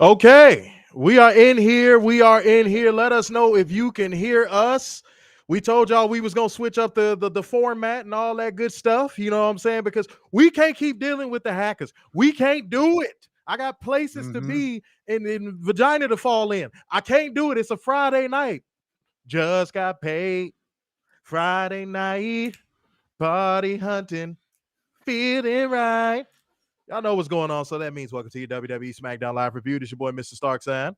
Okay, we are in here. We are in here. Let us know if you can hear us. We told y'all we was gonna switch up the format and all that good stuff. You know what I'm saying? Because we can't keep dealing with the hackers. We can't do it. I got places to be in vagina to fall in. I can't do it. It's a Friday night. Just got paid. Friday night. Party hunting. Feeling right. Y'all know what's going on. So that means welcome to your WWE Smackdown Live review. This is your boy, Mr. Starksign.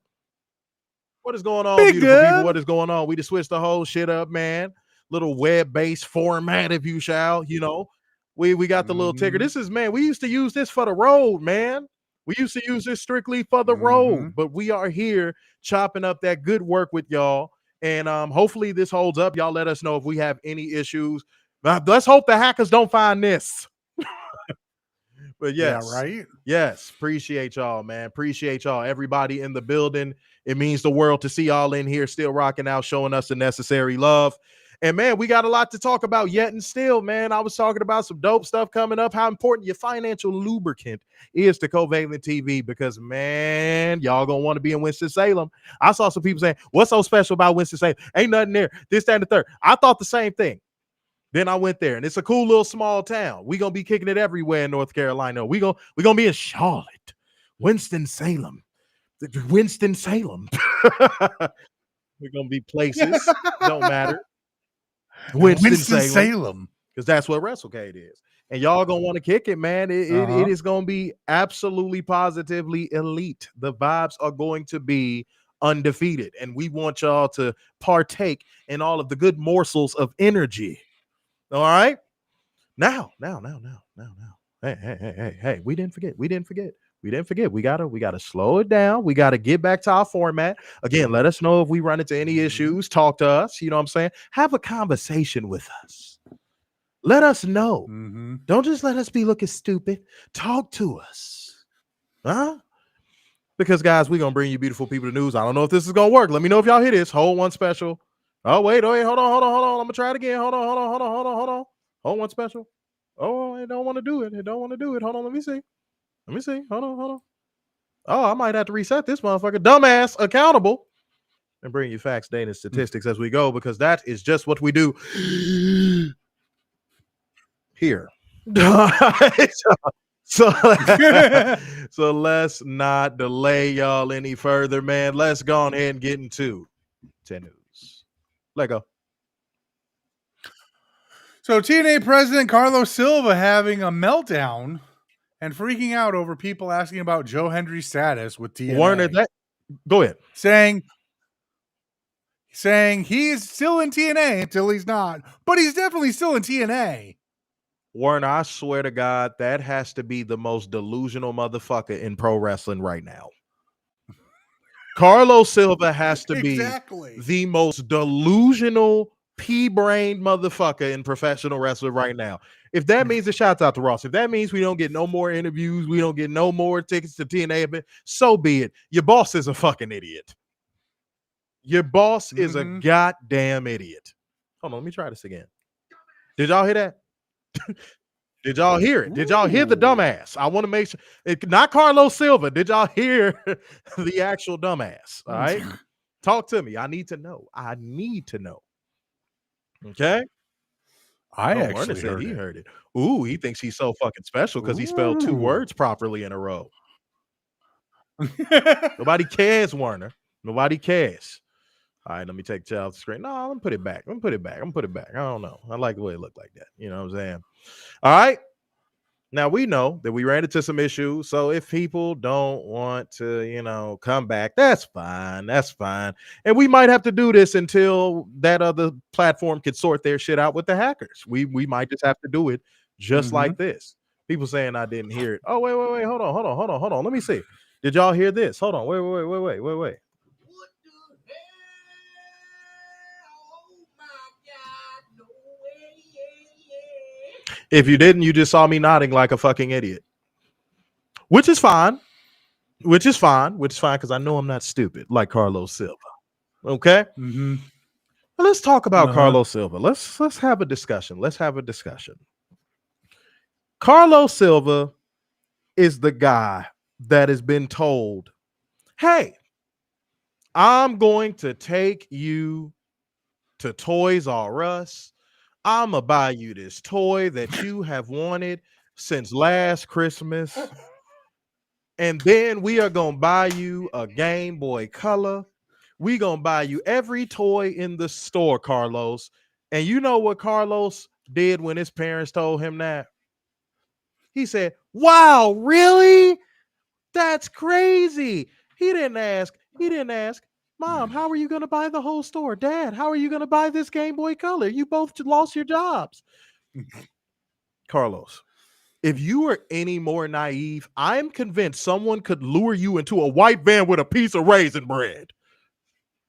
What is going on, beautiful people? What is going on? We just switched the whole shit up, man. Little web-based format, if you shall. You know, we got the little ticker. This is, man, we used to use this for the road, man. We used to use this strictly for the road, but we are here chopping up that good work with y'all. And hopefully this holds up. Y'all let us know if we have any issues. Let's hope the hackers don't find this. But yes, yeah, right. Yes, appreciate y'all, man. Appreciate y'all. Everybody in the building. It means the world to see y'all in here still rocking out, showing us the necessary love. And man, we got a lot to talk about yet and still, man. I was talking about some dope stuff coming up, how important your financial lubricant is to CovalentTV, because man, y'all gonna want to be in Winston-Salem. I saw some people saying, what's so special about Winston-Salem? Ain't nothing there. This, that, and the third. I thought the same thing. Then I went there, and it's a cool little small town. We're going to be kicking it everywhere in North Carolina. We're gonna be in Charlotte, Winston-Salem. Winston-Salem. We're going to be places. Don't matter. Winston-Salem. Because that's what WrestleCade is. And y'all going to want to kick it, man. It is going to be absolutely positively elite. The vibes are going to be undefeated. And we want y'all to partake in all of the good morsels of energy. All right. Now. Hey. We didn't forget. We gotta slow it down. We gotta get back to our format. Again, let us know if we run into any issues. Talk to us. You know what I'm saying? Have a conversation with us. Let us know. Don't just let us be looking stupid. Talk to us. Huh? Because guys, we're gonna bring you beautiful people to news. I don't know if this is gonna work. Let me know if y'all hear this. Hold one special. Oh, wait, hold on. I'm gonna try it again. Hold on. Hold one special. Oh, it don't want to do it. Hold on, let me see. Hold on. Oh, I might have to reset this motherfucker. Dumbass accountable. And bring you facts, data, and statistics as we go, because that is just what we do here. So let's not delay y'all any further, man. Let's go ahead and get into 10 news. Let go. So TNA President Carlos Silva having a meltdown and freaking out over people asking about Joe Hendry's status with TNA. Warner, go ahead. Saying he's still in TNA until he's not, but he's definitely still in TNA. Warner, I swear to God, that has to be the most delusional motherfucker in pro wrestling right now. Carlos Silva has to be the most delusional pea-brained motherfucker in professional wrestling right now. If that means, it shouts out to Ross. If that means we don't get no more interviews, we don't get no more tickets to TNA, so be it. Your boss is a fucking idiot. Your boss is a goddamn idiot. Hold on, let me try this again. Did y'all hear that? Did y'all hear it? Did y'all hear the dumbass? I want to make sure. Not Carlos Silva. Did y'all hear the actual dumbass? All right. Talk to me. I need to know. Okay. I actually said he heard it. Ooh, he thinks he's so fucking special because he spelled 2 words properly in a row. Nobody cares, Warner. Nobody cares. All right, let me take it off the screen. No, I'm gonna put it back. I don't know. I like the way it looked like that. You know what I'm saying? All right. Now we know that we ran into some issues. So if people don't want to, come back, that's fine. And we might have to do this until that other platform can sort their shit out with the hackers. We might just have to do it just like this. People saying I didn't hear it. Oh, wait. Hold on. Let me see. Did y'all hear this? Hold on. Wait. If you didn't, you just saw me nodding like a fucking idiot. Which is fine because I know I'm not stupid like Carlos Silva. Okay? Let's talk about Carlos Silva. Let's have a discussion. Carlos Silva is the guy that has been told Hey, I'm going to take you to Toys R Us. I'm going to buy you this toy that you have wanted since last Christmas. And then we are going to buy you a Game Boy Color. We going to buy you every toy in the store, Carlos. And you know what Carlos did when his parents told him that? He said, "Wow, really? That's crazy." He didn't ask, "Mom, how are you going to buy the whole store? Dad, how are you going to buy this Game Boy Color? You both lost your jobs." Carlos, if you were any more naive, I'm convinced someone could lure you into a white van with a piece of raisin bread.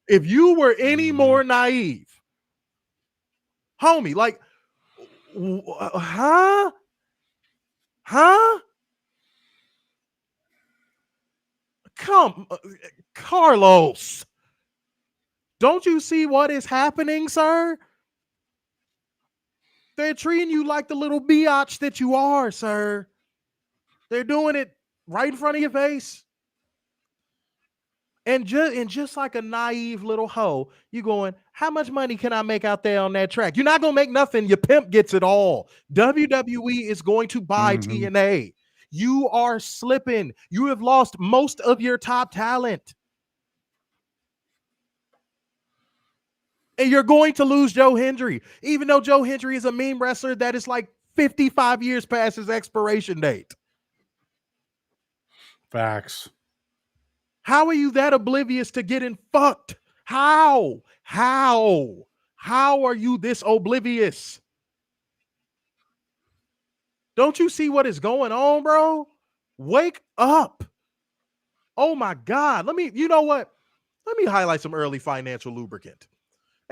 If you were any more naive, homie, like, huh? Huh? Come, Carlos. Don't you see what is happening, sir? They're treating you like the little biatch that you are, sir. They're doing it right in front of your face. And just like a naive little hoe, you going, how much money can I make out there on that track? You're not going to make nothing. Your pimp gets it all. WWE is going to buy TNA. You are slipping. You have lost most of your top talent. And you're going to lose Joe Hendry, even though Joe Hendry is a meme wrestler that is like 55 years past his expiration date. Facts. How are you that oblivious to getting fucked? How? How are you this oblivious? Don't you see what is going on, bro? Wake up. Oh my God. You know what? Let me highlight some early financial lubricant.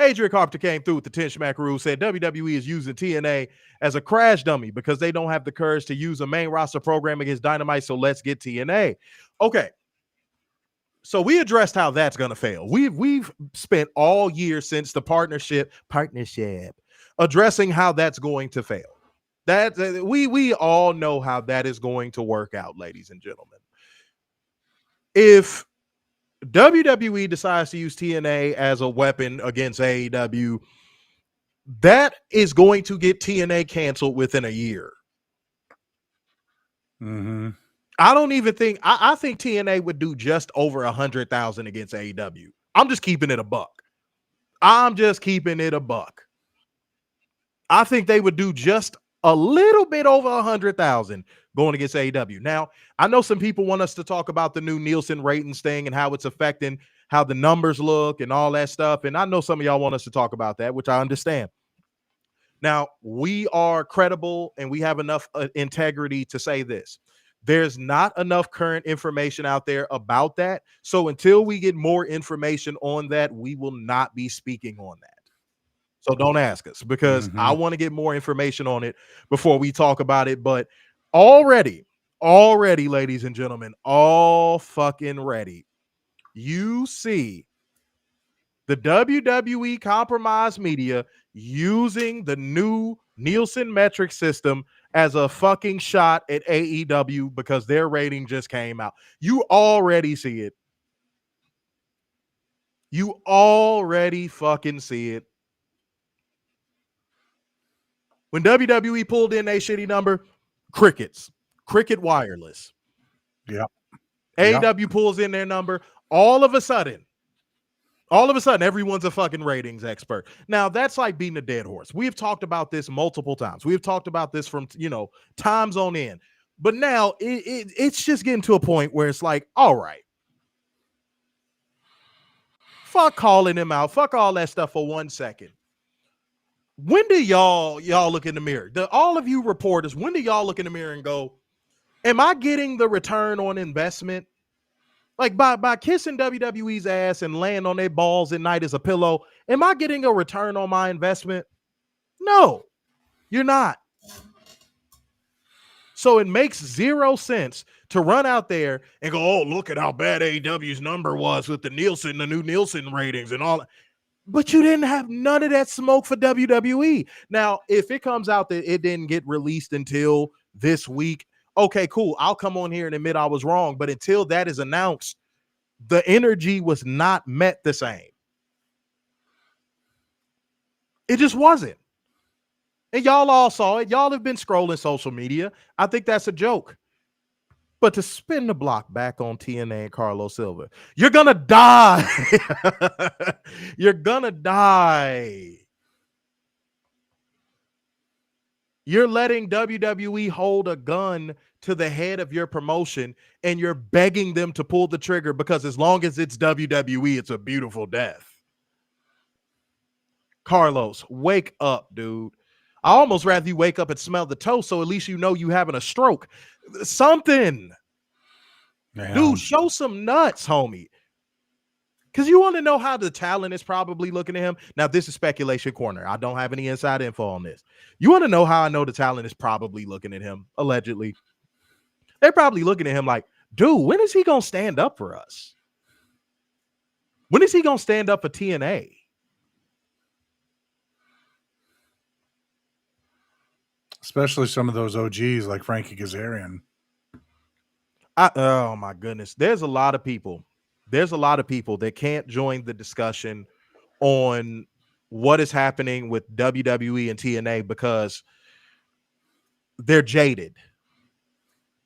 Adrian Carpenter came through with the 10 Schmack rule, said WWE is using TNA as a crash dummy because they don't have the courage to use a main roster program against Dynamite, so let's get TNA. Okay. So we addressed how that's going to fail. We've spent all year since the partnership addressing how that's going to fail. That we all know how that is going to work out, ladies and gentlemen. If WWE decides to use TNA as a weapon against AEW, that is going to get TNA canceled within a year. I don't even think I think TNA would do just over 100,000 against AEW. I'm just keeping it a buck. I think they would do just a little bit over 100,000 going against AEW. Now, I know some people want us to talk about the new Nielsen ratings thing and how it's affecting how the numbers look and all that stuff. And I know some of y'all want us to talk about that, which I understand. Now, we are credible and we have enough integrity to say this. There's not enough current information out there about that. So until we get more information on that, we will not be speaking on that. So don't ask us because I want to get more information on it before we talk about it. But already, ladies and gentlemen, all fucking ready. You see the WWE compromised media using the new Nielsen metric system as a fucking shot at AEW because their rating just came out. You already see it. You already fucking see it. When WWE pulled in a shitty number, crickets, cricket wireless. Yeah. AEW pulls in their number. All of a sudden, everyone's a fucking ratings expert. Now, that's like beating a dead horse. We've talked about this multiple times. We've talked about this from, times on end. But now it's just getting to a point where it's like, all right, fuck calling him out. Fuck all that stuff for 1 second. When do y'all look in the mirror? All of you reporters, when do y'all look in the mirror and go, am I getting the return on investment? Like by kissing WWE's ass and laying on their balls at night as a pillow, am I getting a return on my investment? No, you're not. So it makes zero sense to run out there and go, oh, look at how bad AEW's number was with the new Nielsen ratings and all that. But you didn't have none of that smoke for WWE. Now, if it comes out that it didn't get released until this week, okay, cool. I'll come on here and admit I was wrong. But until that is announced, the energy was not met the same. It just wasn't. And y'all all saw it. Y'all have been scrolling social media. I think that's a joke. But to spin the block back on TNA and Carlos Silva, you're going to die. You're going to die. You're letting WWE hold a gun to the head of your promotion, and you're begging them to pull the trigger because as long as it's WWE, it's a beautiful death. Carlos, wake up, dude. I almost rather you wake up and smell the toast, so at least you know you having a stroke. Something. Damn. Dude, show some nuts, homie. Because you want to know how the talent is probably looking at him. Now, this is speculation corner. I don't have any inside info on this. You want to know how I know the talent is probably looking at him, allegedly? They're probably looking at him like, dude, when is he going to stand up for us? When is he going to stand up for TNA? Especially some of those OGs like Frankie Kazarian. Oh, my goodness. There's a lot of people. There's a lot of people that can't join the discussion on what is happening with WWE and TNA because they're jaded.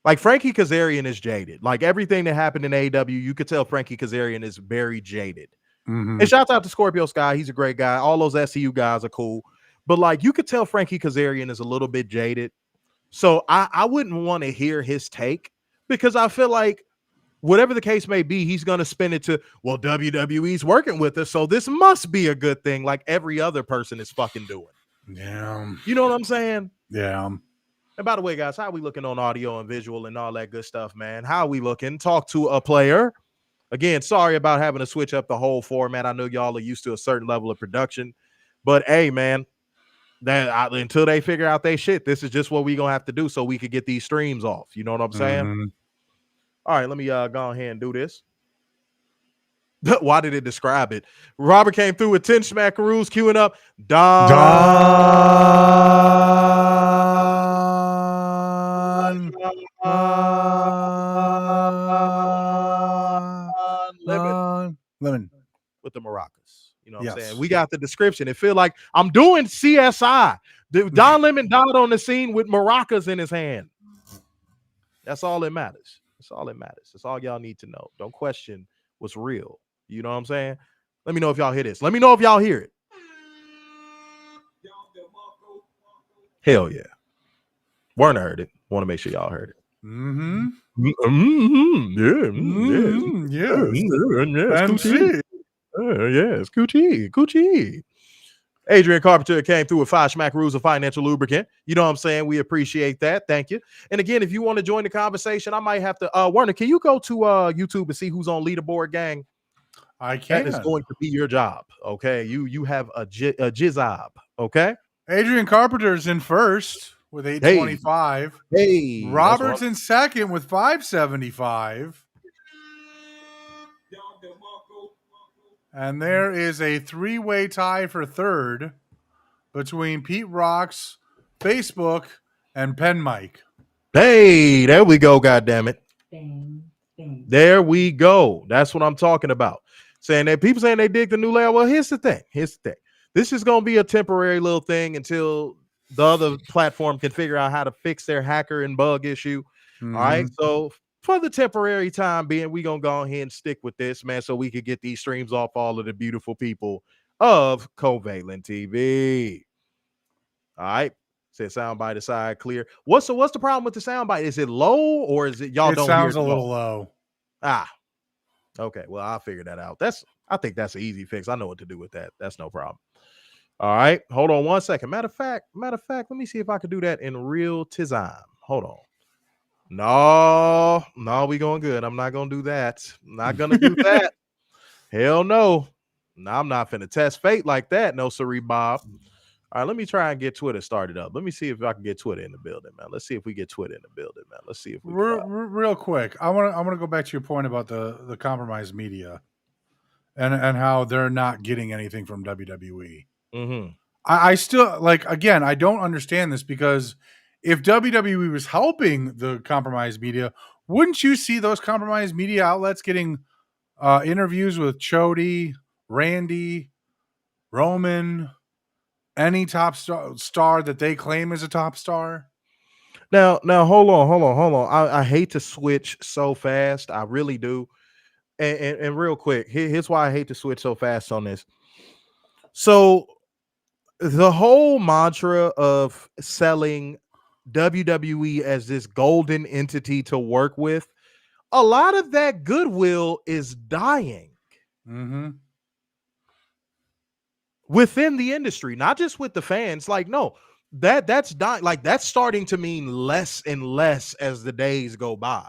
Like Frankie Kazarian is jaded. Like everything that happened in AEW, you could tell Frankie Kazarian is very jaded. Mm-hmm. And shout out to Scorpio Sky. He's a great guy. All those SCU guys are cool. But like you could tell Frankie Kazarian is a little bit jaded. So I wouldn't want to hear his take because I feel like whatever the case may be, he's going to spin it to, well, WWE's working with us, so this must be a good thing like every other person is fucking doing. Yeah. You know what I'm saying? Yeah. And by the way, guys, how are we looking on audio and visual and all that good stuff, man? How are we looking? Talk to a player. Again, sorry about having to switch up the whole format. I know y'all are used to a certain level of production. But, hey, man, until they figure out their shit, this is just what we're going to have to do so we could get these streams off. You know what I'm saying? Mm-hmm. All right, let me go ahead and do this. Why did it describe it? Robert came through with 10 smackaroos, queuing up. Don Lemon with the maracas. You know what I'm saying? We got the description. It feel like I'm doing CSI. Don Lemon died on the scene with maracas in his hand. That's all that matters. That's all that matters. That's all y'all need to know. Don't question what's real. You know what I'm saying? Let me know if y'all hear this. Let me know if y'all hear it. Hell yeah. Werner heard it. Want to make sure y'all heard it. Mm-hmm. Mm-hmm. Yeah. Yes. Coochie. Adrian Carpenter came through with 5 smackaroos of financial lubricant. You know what I'm saying? We appreciate that. Thank you. And again, if you want to join the conversation, I might have to. Werner, can you go to YouTube and see who's on leaderboard, gang? I can. That is going to be your job. Okay. You have a jizob. Okay. Adrian Carpenter's in first with 825. Hey. Robert's in second with 575. And there is a 3-way tie for third between Pete Rock's Facebook and Pen Mike. Hey, there we go. God damn it. Bang. There we go. That's what I'm talking about. Saying that people saying they dig the new layout. Well, here's the thing. This is going to be a temporary little thing until the other platform can figure out how to fix their hacker and bug issue. Mm-hmm. All right. So for the temporary time being, we're going to go ahead and stick with this, man, so we could get these streams off all of the beautiful people of CovalentTV. All right. Said soundbite aside, clear. What's the problem with the soundbite? Is it low or is it y'all don't hear it? It sounds a little low. Okay. Well, I'll figure that out. I think that's an easy fix. I know what to do with that. That's no problem. All right. Hold on 1 second. Matter of fact, let me see if I could do that in real time. Hold on. No, we going good. I'm not going to do that. I'm not going to do that. Hell no. No, I'm not finna test fate like that. No, siree, Bob. All right, let me try and get Twitter started up. Let me see if I can get Twitter in the building, man. Let's see if we get Twitter in the building, man. Let's see if we real quick. I want to go back to your point about the compromised media and how they're not getting anything from WWE. Mm-hmm. I still again, I don't understand this because if WWE was helping the compromised media, wouldn't you see those compromised media outlets getting Interviews with Chody, Randy, Roman, any top star that they claim is a top star. Now, hold on. I hate to switch so fast. I really do. And real quick, here's why I hate to switch so fast on this. So the whole mantra of selling WWE as this golden entity to work with, a lot of that goodwill is dying within the industry, not just with the fans. Like, no, that's dying. Like, that's starting to mean less and less as the days go by.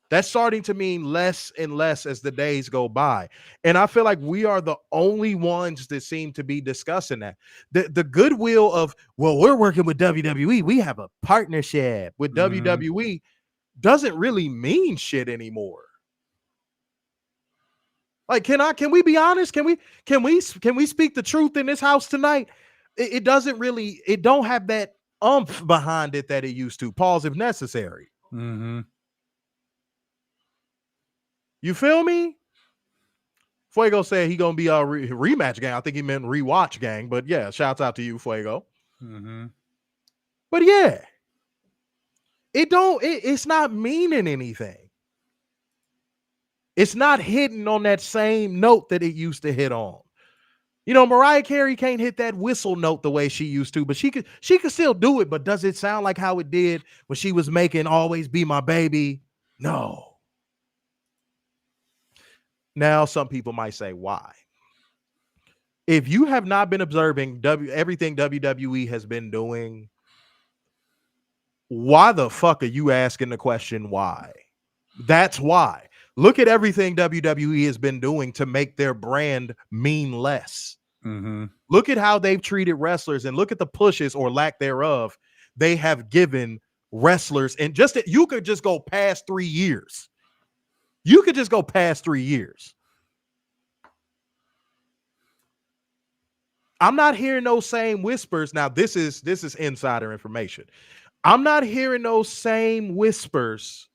That's starting to mean less and less as the days go by. And I feel like we are the only ones that seem to be discussing that. The goodwill of, well, we're working with WWE. We have a partnership with WWE doesn't really mean shit anymore. Like, can we be honest? Can we speak the truth in this house tonight? It doesn't really, it don't have that umph behind it that it used to. Pause if necessary. You feel me? Fuego said he gonna be a rematch gang. I think he meant rewatch gang, but yeah, shouts out to you, Fuego. But yeah, it's not meaning anything. It's not hitting on that same note that it used to hit on. You know, Mariah Carey can't hit that whistle note the way she used to, but she could still do it. But does it sound like how it did when she was making Always Be My Baby? No. Now, some people might say, why? If you have not been observing everything WWE has been doing, why the fuck are you asking the question why? That's why. Look at everything WWE has been doing to make their brand mean less. Look at how they've treated wrestlers and look at the pushes or lack thereof they have given wrestlers. And just that you could just go past 3 years. You could just go past 3 years. I'm not hearing those same whispers. Now, this is insider information. I'm not hearing those same whispers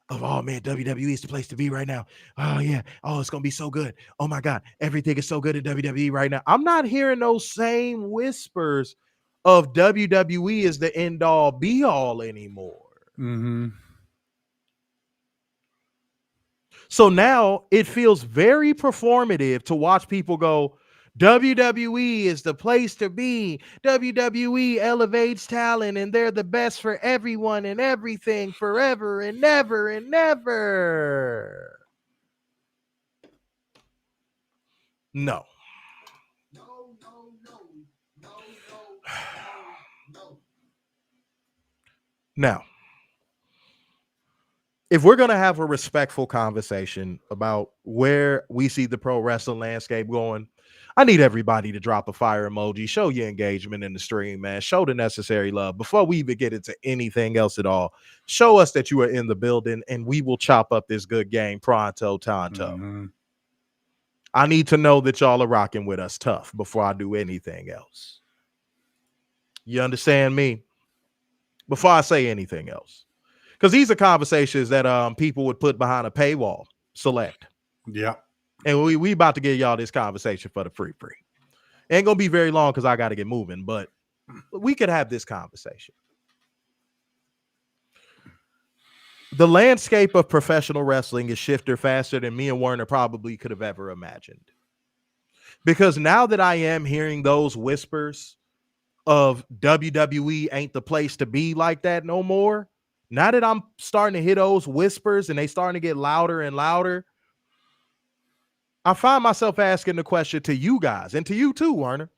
of, oh man, WWE is the place to be right now. Oh yeah. Oh, it's going to be so good. Oh my God. Everything is so good in WWE right now. I'm not hearing those same whispers of WWE is the end all be all anymore. So now it feels very performative to watch people go, WWE is the place to be. WWE elevates talent and they're the best for everyone and everything forever and never and never. No. Now, if we're going to have a respectful conversation about where we see the pro wrestling landscape going, I need everybody to drop a fire emoji, show your engagement in the stream, man. Show the necessary love. Before we even get into anything else at all, show us that you are in the building and we will chop up this good game pronto tanto. I need to know that y'all are rocking with us tough before I do anything else. You understand me? Before I say anything else. Because these are conversations that people would put behind a paywall select. Yeah. And we about to get y'all this conversation for the free. Ain't gonna be very long because I got to get moving, but we could have this conversation. The landscape of professional wrestling is shifted faster than me and Werner probably could have ever imagined. Because now that I am hearing those whispers of WWE ain't the place to be like that no more, now that I'm starting to hear those whispers and they starting to get louder and louder, I find myself asking the question to you guys and to you too, Werner.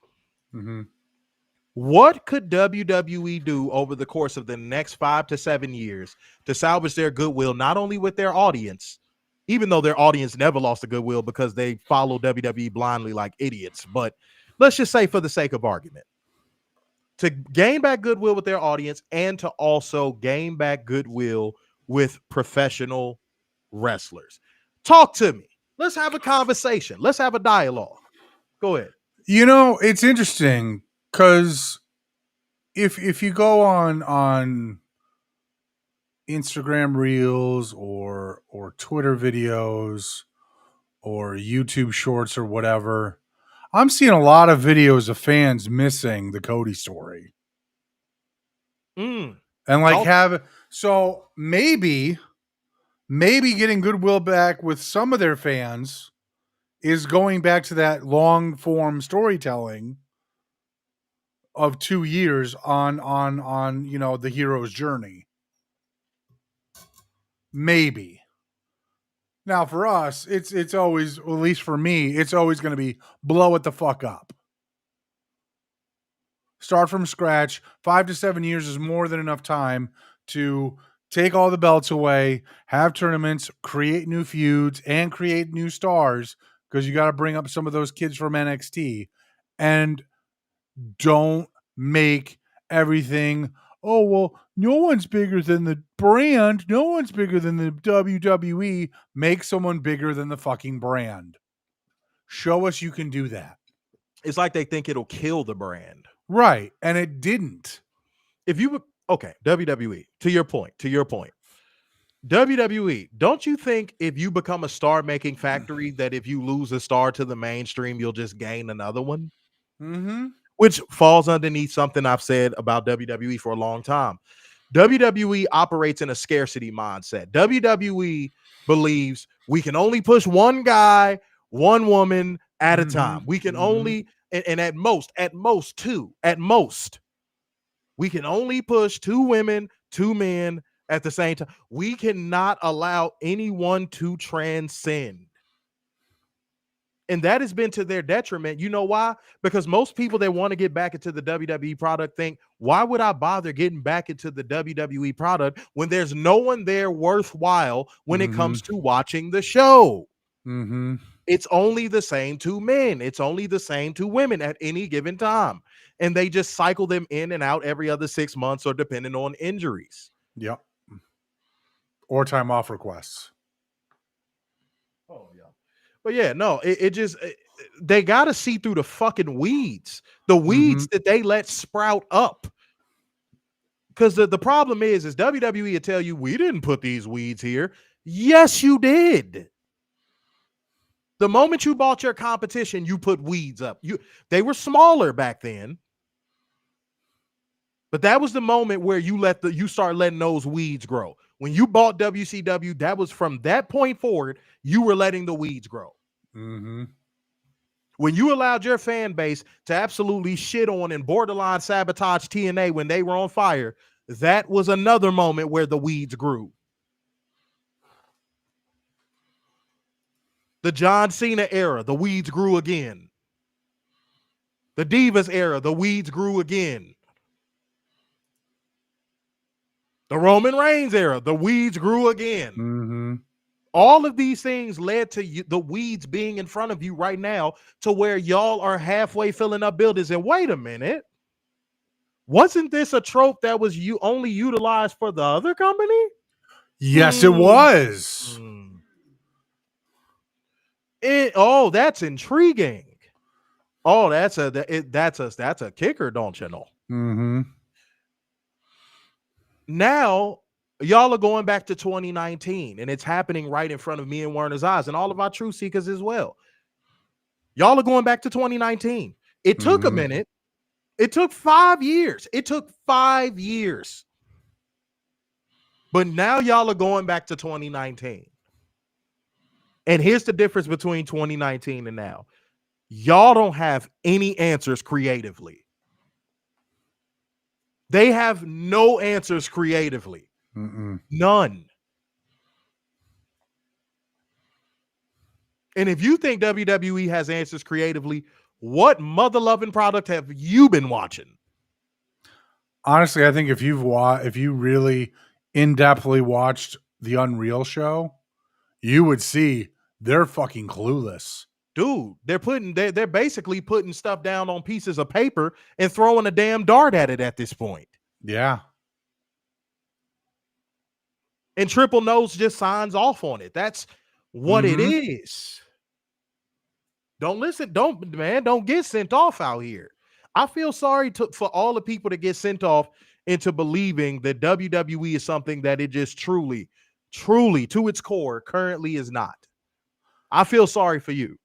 What could WWE do over the course of the next 5 to 7 years to salvage their goodwill, not only with their audience, even though their audience never lost the goodwill because they follow WWE blindly like idiots, but let's just say for the sake of argument, to gain back goodwill with their audience and to also gain back goodwill with professional wrestlers. Talk to me. Let's have a conversation. Let's have a dialogue. Go ahead. You know, it's interesting because if you go on Instagram reels or Twitter videos or YouTube shorts or whatever, I'm seeing a lot of videos of fans missing the Cody story. Mm. And like Talk. so maybe getting goodwill back with some of their fans is going back to that long form storytelling of 2 years on the hero's journey. Maybe. Now for us, it's always, at least for me, it's always going to be blow it the fuck up. Start from scratch. 5 to 7 years is more than enough time to take all the belts away, have tournaments, create new feuds, and create new stars, because you got to bring up some of those kids from NXT. And don't make everything, oh, well, no one's bigger than the brand. No one's bigger than the WWE. Make someone bigger than the fucking brand. Show us you can do that. It's like they think it'll kill the brand. Right. And it didn't. If you okay, WWE, to your point. WWE, don't you think if you become a star making factory that if you lose a star to the mainstream, you'll just gain another one? Mm-hmm. Which falls underneath something I've said about WWE for a long time. WWE operates in a scarcity mindset. WWE believes we can only push one guy, one woman at a time. We can only, and at most, two. At most, we can only push 2 women, 2 men at the same time. We cannot allow anyone to transcend. And that has been to their detriment. You know why? Because most people that want to get back into the WWE product think, why would I bother getting back into the WWE product when there's no one there worthwhile when it comes to watching the show? Mm-hmm. It's only the same 2 men. It's only the same 2 women at any given time. And they just cycle them in and out every other 6 months or depending on injuries. Yep. Or time off requests. Oh, yeah. But yeah, no, they got to see through the fucking weeds, the weeds that they let sprout up. Because the problem is WWE will tell you, we didn't put these weeds here. Yes, you did. The moment you bought your competition, you put weeds up. They were smaller back then. But that was the moment where you start letting those weeds grow. When you bought WCW, that was from that point forward, you were letting the weeds grow. Mm-hmm. When you allowed your fan base to absolutely shit on and borderline sabotage TNA when they were on fire, that was another moment where the weeds grew. The John Cena era, the weeds grew again. The Divas era, the weeds grew again. The Roman Reigns era, the weeds grew again. Mm-hmm. All of these things led to the weeds being in front of you right now to where y'all are halfway filling up buildings. And wait a minute. Wasn't this a trope that was only utilized for the other company? Yes, it was. That's intriguing. Oh, that's a kicker, don't you know? Mm-hmm. Now, y'all are going back to 2019, and it's happening right in front of me and Werner's eyes and all of our truth seekers as well. Y'all are going back to 2019. It took a minute. It took 5 years. But now y'all are going back to 2019. And here's the difference between 2019 and now. Y'all don't have any answers creatively. They have no answers creatively. None. And if you think WWE has answers creatively, what mother-loving product have you been watching? Honestly, I think if you really in-depthly watched the Unreal show, you would see they're fucking clueless. Dude, they're basically putting stuff down on pieces of paper and throwing a damn dart at it at this point. Yeah. And Triple Nose just signs off on it. That's what it is. Don't get sent off out here. I feel sorry for all the people that get sent off into believing that WWE is something that it just truly to its core currently is not. I feel sorry for you.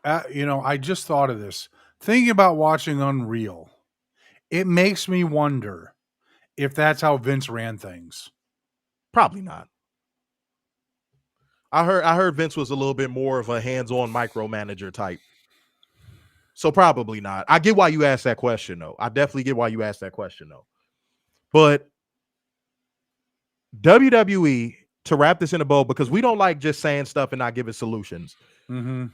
I just thought of this. Thinking about watching Unreal, it makes me wonder if that's how Vince ran things. Probably not. I heard Vince was a little bit more of a hands-on micromanager type. So probably not. I get why you asked that question though. I definitely get why you asked that question though. But WWE, to wrap this in a bow, because we don't like just saying stuff and not giving solutions. Mm-hmm.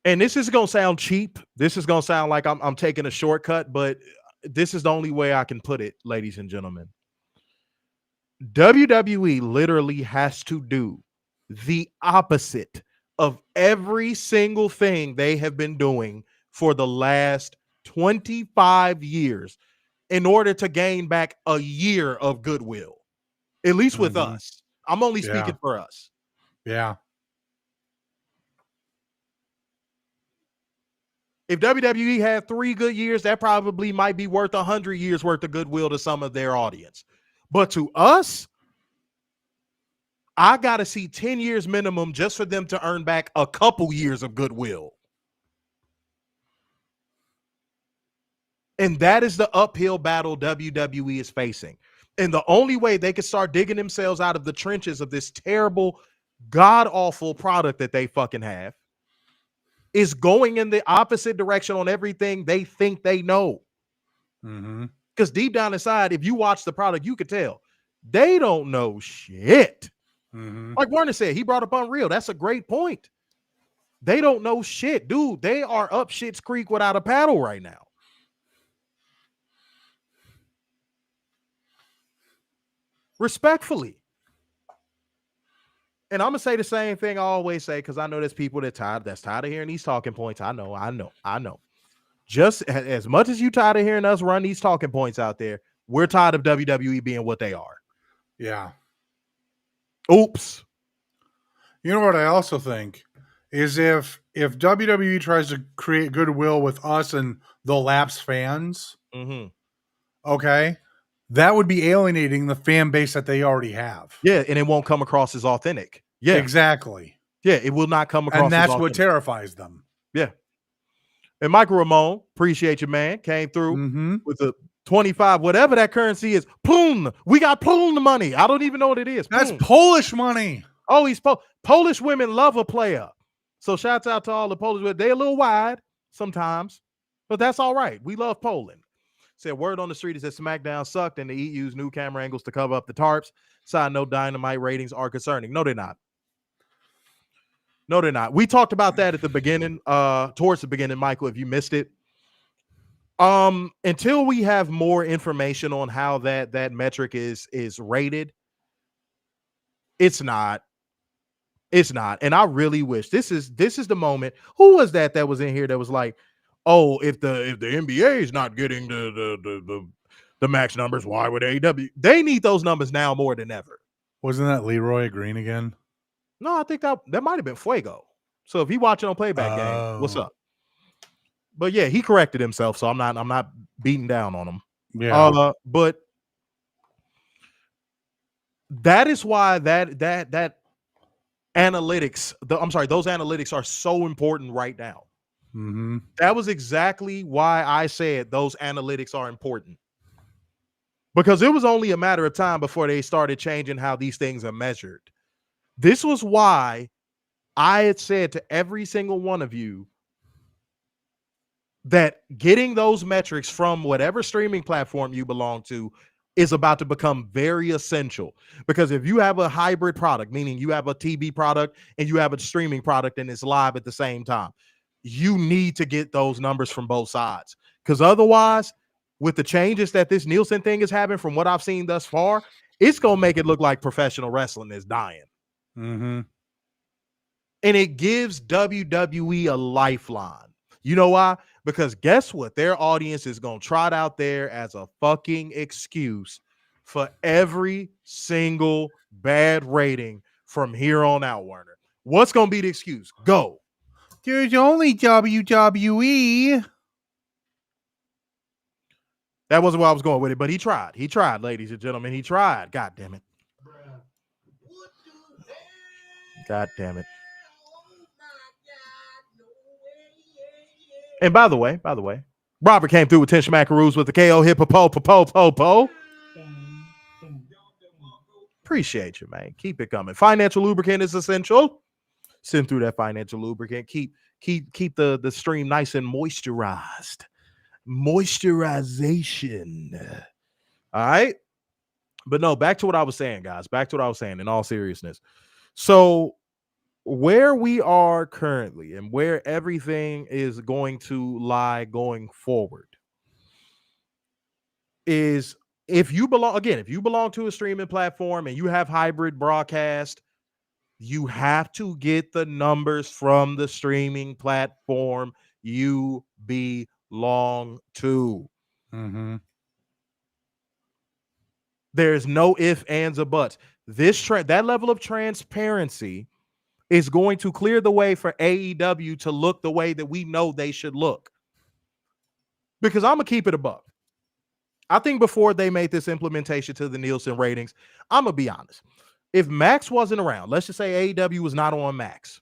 And this is going to sound cheap. This is going to sound like I'm taking a shortcut, but this is the only way I can put it, ladies and gentlemen. WWE literally has to do the opposite of every single thing they have been doing for the last 25 years in order to gain back a year of goodwill, at least with us. I'm only speaking for us. Yeah. If WWE had 3 good years, that probably might be worth 100 years worth of goodwill to some of their audience. But to us, I got to see 10 years minimum just for them to earn back a couple years of goodwill. And that is the uphill battle WWE is facing. And the only way they can start digging themselves out of the trenches of this terrible, god-awful product that they fucking have is going in the opposite direction on everything they think they know. Because deep down inside, if you watch the product, you could tell they don't know shit. Like Warner said, he brought up Unreal. That's a great point. They don't know shit. Dude, they are up shit's creek without a paddle right now. Respectfully. And I'm going to say the same thing I always say, because I know there's people that's tired of hearing these talking points. I know. Just as much as you tired of hearing us run these talking points out there, we're tired of WWE being what they are. Yeah. Oops. You know what I also think is if WWE tries to create goodwill with us and the Lapsed fans, okay, that would be alienating the fan base that they already have. Yeah, and it won't come across as authentic. Yeah. Exactly. Yeah, it will not come across and that's as what terrifies them. Yeah. And Michael Ramon, appreciate you, man, came through with the 25, whatever that currency is. Poon. We got poon money. I don't even know what it is. That's Polish money. Oh, he's Polish women love a player. So shouts out to all the Polish women. They're a little wide sometimes, but that's all right. We love Poland. Said word on the street is that SmackDown sucked and the EU's new camera angles to cover up the tarps. Side note, Dynamite ratings are concerning. No, they're not. No, they're not. We talked about that at the beginning, towards the beginning, Michael, if you missed it. Until we have more information on how that metric is rated, it's not. It's not. And I really wish this is the moment. Who was that was in here that was like, oh, if the NBA is not getting the max numbers, why would AEW? They need those numbers now more than ever. Wasn't that Leroy Green again? No, I think that might have been Fuego. So if he watching on playback game, what's up? But yeah, he corrected himself, so I'm not beating down on him. Yeah. But that is why that analytics, those analytics are so important right now. That was exactly why I said those analytics are important. Because it was only a matter of time before they started changing how these things are measured. This was why I had said to every single one of you that getting those metrics from whatever streaming platform you belong to is about to become very essential. Because if you have a hybrid product, meaning you have a TV product and you have a streaming product and it's live at the same time, you need to get those numbers from both sides. Because otherwise, with the changes that this Nielsen thing is having from what I've seen thus far, it's going to make it look like professional wrestling is dying. And it gives WWE a lifeline. You know why? Because guess what? Their audience is going to trot out there as a fucking excuse for every single bad rating from here on out, Werner. What's going to be the excuse? Go. There's only WWE. That wasn't where I was going with it, but he tried. He tried, ladies and gentlemen. He tried. God damn it. God damn it. And by the way, Robert came through with 10 smackaroos with the KO hip po. Appreciate you, man. Keep it coming. Financial lubricant is essential. Send through that financial lubricant. Keep the stream nice and moisturized. Moisturization. All right. But no, back to what I was saying, guys. Back to what I was saying in all seriousness. So where we are currently and where everything is going to lie going forward is if you belong to a streaming platform and you have hybrid broadcast, you have to get the numbers from the streaming platform you belong to. Mm-hmm. There's no ifs, ands, or buts. That level of transparency is going to clear the way for AEW to look the way that we know they should look. Because I'm going to keep it a buck. I think before they made this implementation to the Nielsen ratings, I'm going to be honest. If Max wasn't around, let's just say AEW was not on Max,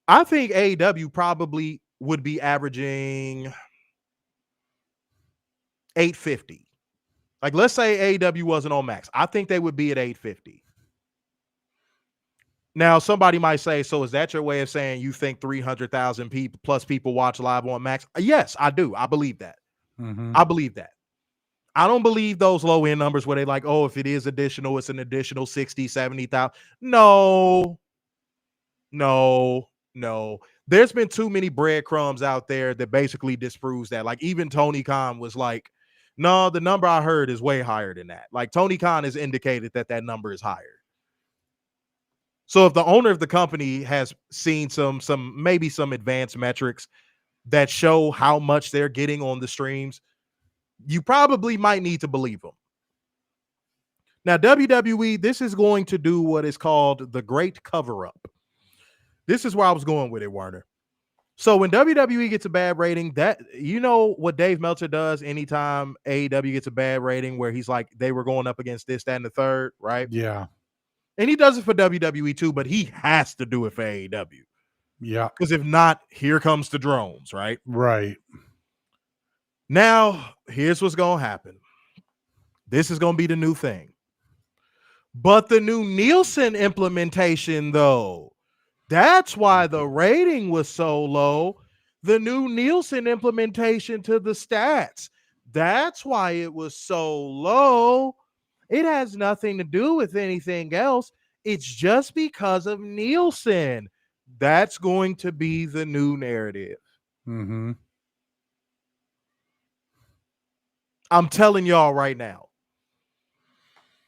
I think AEW probably would be averaging 850. Like, let's say AEW wasn't on Max. I think they would be at 850. Now, somebody might say, so is that your way of saying you think 300,000 people plus people watch live on Max? Yes, I do. I believe that. Mm-hmm. I believe that. I don't believe those low end numbers where they like, oh, if it is additional, it's an additional 60, 70,000. No. There's been too many breadcrumbs out there that basically disproves that. Like even Tony Khan was like, no, the number I heard is way higher than that. Like Tony Khan has indicated that number is higher. So if the owner of the company has seen maybe some advanced metrics that show how much they're getting on the streams, you probably might need to believe them. Now, WWE, this is going to do what is called the great cover-up. This is where I was going with it, Warner. So when WWE gets a bad rating, that you know what Dave Meltzer does anytime AEW gets a bad rating, where he's like, they were going up against this, that, and the third, right? Yeah. And he does it for WWE too, but he has to do it for AEW. Yeah. Because if not, here comes the drones, right? Right. Now, here's what's going to happen. This is going to be the new thing. But the new Nielsen implementation, though, that's why the rating was so low. The new Nielsen implementation to the stats, that's why it was so low. It has nothing to do with anything else. It's just because of Nielsen. That's going to be the new narrative. Mm-hmm. I'm telling y'all right now.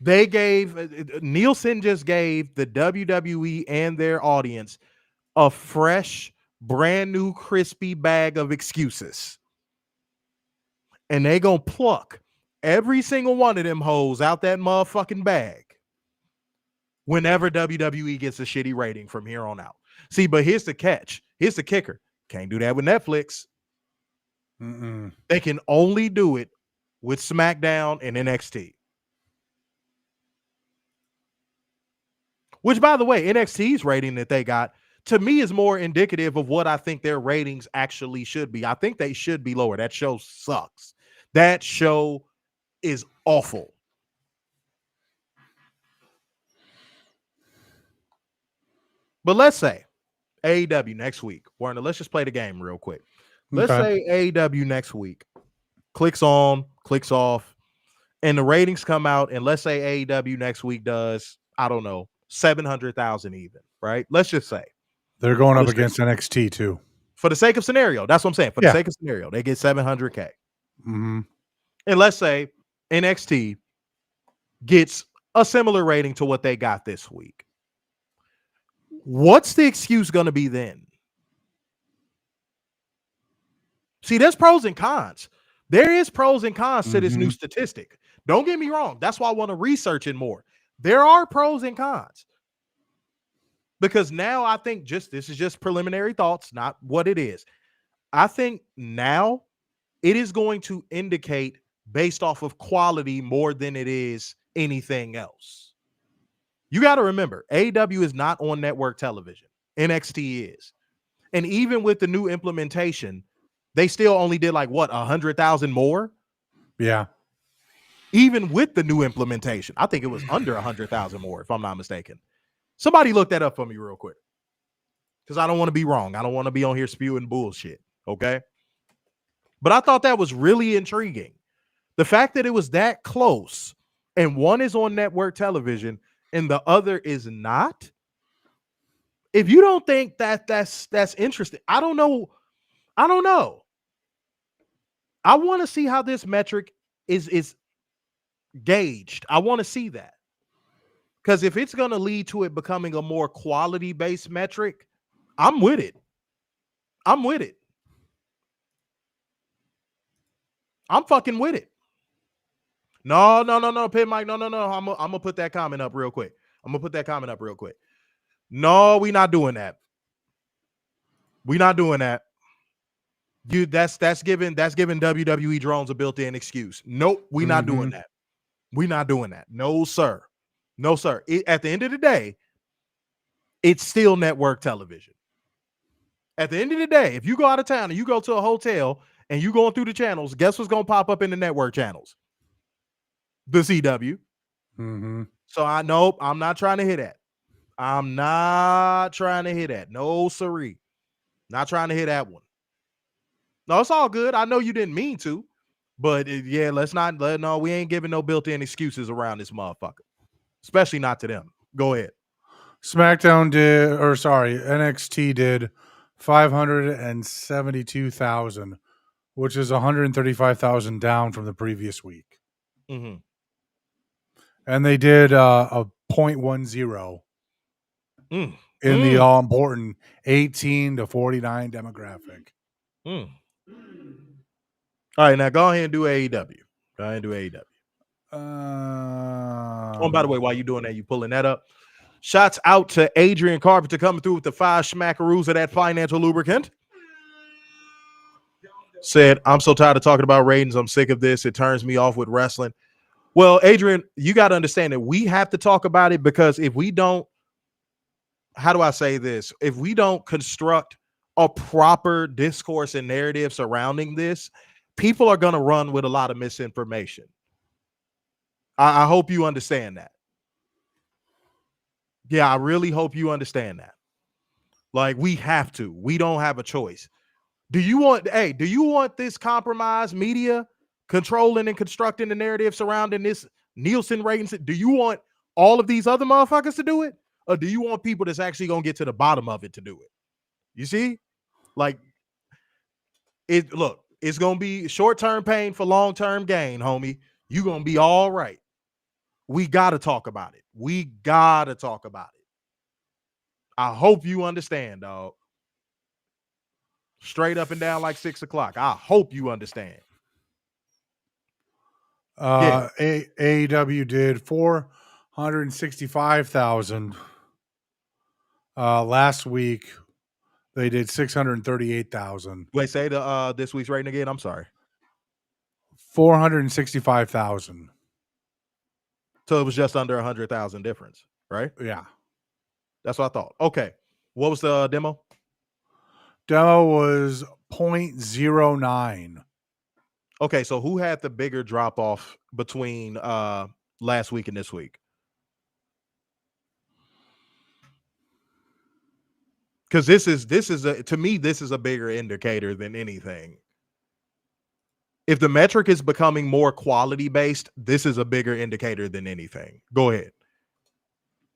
Nielsen just gave the WWE and their audience a fresh, brand new, crispy bag of excuses. And they gonna pluck every single one of them hoes out that motherfucking bag whenever WWE gets a shitty rating from here on out. See, but here's the catch. Here's the kicker. Can't do that with Netflix. Mm-mm. They can only do it with SmackDown and NXT. Which, by the way, NXT's rating that they got, to me, is more indicative of what I think their ratings actually should be. I think they should be lower. That show sucks. That show is awful. But let's say AEW next week. Warner, let's just play the game real quick. Let's say AEW next week clicks on, clicks off, and the ratings come out, and let's say AEW next week does, I don't know, 700,000 even, right? Let's just say. They're going up against NXT too. For the sake of scenario, that's what I'm saying. For the sake of scenario, they get 700K. Mm-hmm. And let's say NXT gets a similar rating to what they got this week. What's the excuse going to be then? See, there's pros and cons. There is pros and cons to this new statistic. Don't get me wrong. That's why I want to research it more. There are pros and cons. Because now I think this is just preliminary thoughts, not what it is. I think now it is going to indicate based off of quality more than it is anything else. You got to remember, AEW is not on network television. NXT is. And even with the new implementation, they still only did like what, 100,000 more? Yeah. Even with the new implementation, I think it was under 100,000 more, if I'm not mistaken. Somebody look that up for me real quick, because I don't want to be wrong. I don't want to be on here spewing bullshit. Okay. But I thought that was really intriguing. The fact that it was that close and one is on network television and the other is not. If you don't think that that's interesting, I don't know. I don't know. I want to see how this metric is gauged. I want to see that. Because if it's going to lead to it becoming a more quality-based metric, I'm with it. I'm with it. I'm fucking with it. No, Pin Mike. No. I'm going to put that comment up real quick. No, we not doing that. We not doing that. That's giving WWE drones a built-in excuse. Nope, we not doing that. We not doing that. No, sir. No, sir. At the end of the day, it's still network television. At the end of the day, if you go out of town and you go to a hotel and you going through the channels, guess what's going to pop up in the network channels? The CW. So I'm not trying to hit that. I'm not trying to hit that. No, siree. Not trying to hit that one. No, it's all good. I know you didn't mean to, but yeah, no, we ain't giving no built-in excuses around this motherfucker, especially not to them. Go ahead. NXT did 572,000, which is 135,000 down from the previous week. Mm-hmm. And they did a 0.10 in the all-important 18 to 49 demographic. All right, now go ahead and do AEW. Go ahead and do AEW. By the way, while you're doing that, you pulling that up. Shots out to Adrian Carpenter coming through with the 5 smackaroos of that financial lubricant. Said, I'm so tired of talking about ratings. I'm sick of this. It turns me off with wrestling. Well, Adrian, you got to understand that we have to talk about it, because if we don't, how do I say this? If we don't construct a proper discourse and narrative surrounding this, people are going to run with a lot of misinformation. I hope you understand that. Yeah, I really hope you understand that. Like, we have to. We don't have a choice. Do you want this compromised media controlling and constructing the narrative surrounding this Nielsen ratings? Do you want all of these other motherfuckers to do it? Or do you want people that's actually going to get to the bottom of it to do it? You see? Like, it's going to be short-term pain for long-term gain, homie. You're going to be all right. We got to talk about it. I hope you understand, dog. Straight up and down like 6 o'clock. I hope you understand. AEW did 465,000. Last week they did 638,000. Wait, say the this week's rating again. I'm sorry. 465,000. So it was just under 100,000 difference, right? Yeah. That's what I thought. Okay. What was the demo? Demo was 0.09. Okay, so who had the bigger drop off between last week and this week? Because this is to me, this is a bigger indicator than anything. If the metric is becoming more quality based, this is a bigger indicator than anything. Go ahead.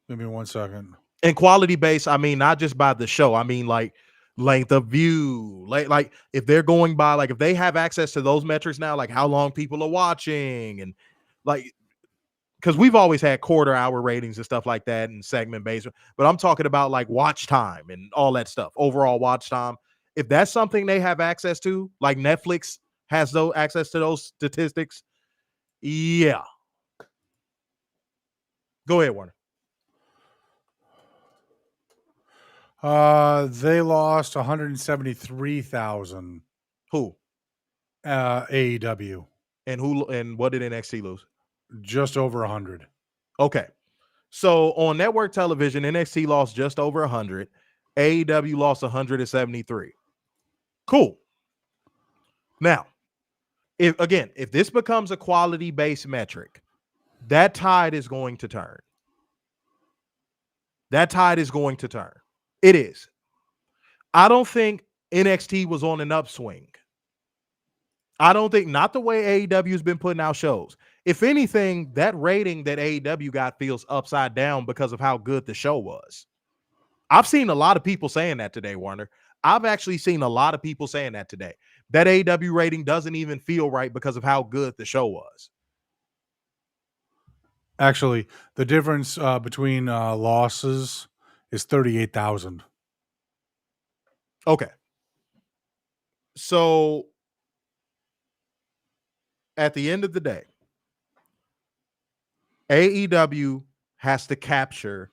Give me 1 second. And quality based, I mean, not just by the show. I mean, like length of view, like if they're going by, like if they have access to those metrics now, like how long people are watching, and like, because we've always had quarter hour ratings and stuff like that and segment based, but I'm talking about like watch time and all that stuff, overall watch time. If that's something they have access to, like Netflix has access to those statistics, yeah. Go ahead, Warner. They lost 173,000. Who? AEW. And what did NXT lose? Just over 100. Okay. So on network television, NXT lost just over 100. AEW lost 173. Cool. Now, if this becomes a quality-based metric, that tide is going to turn. That tide is going to turn. It is. I don't think NXT was on an upswing. I don't think, not the way AEW has been putting out shows. If anything, that rating that AEW got feels upside down because of how good the show was. I've seen a lot of people saying that today, Warner. I've actually seen a lot of people saying that today. That AEW rating doesn't even feel right because of how good the show was. Actually, the difference between losses is 38,000. Okay. So at the end of the day, AEW has to capture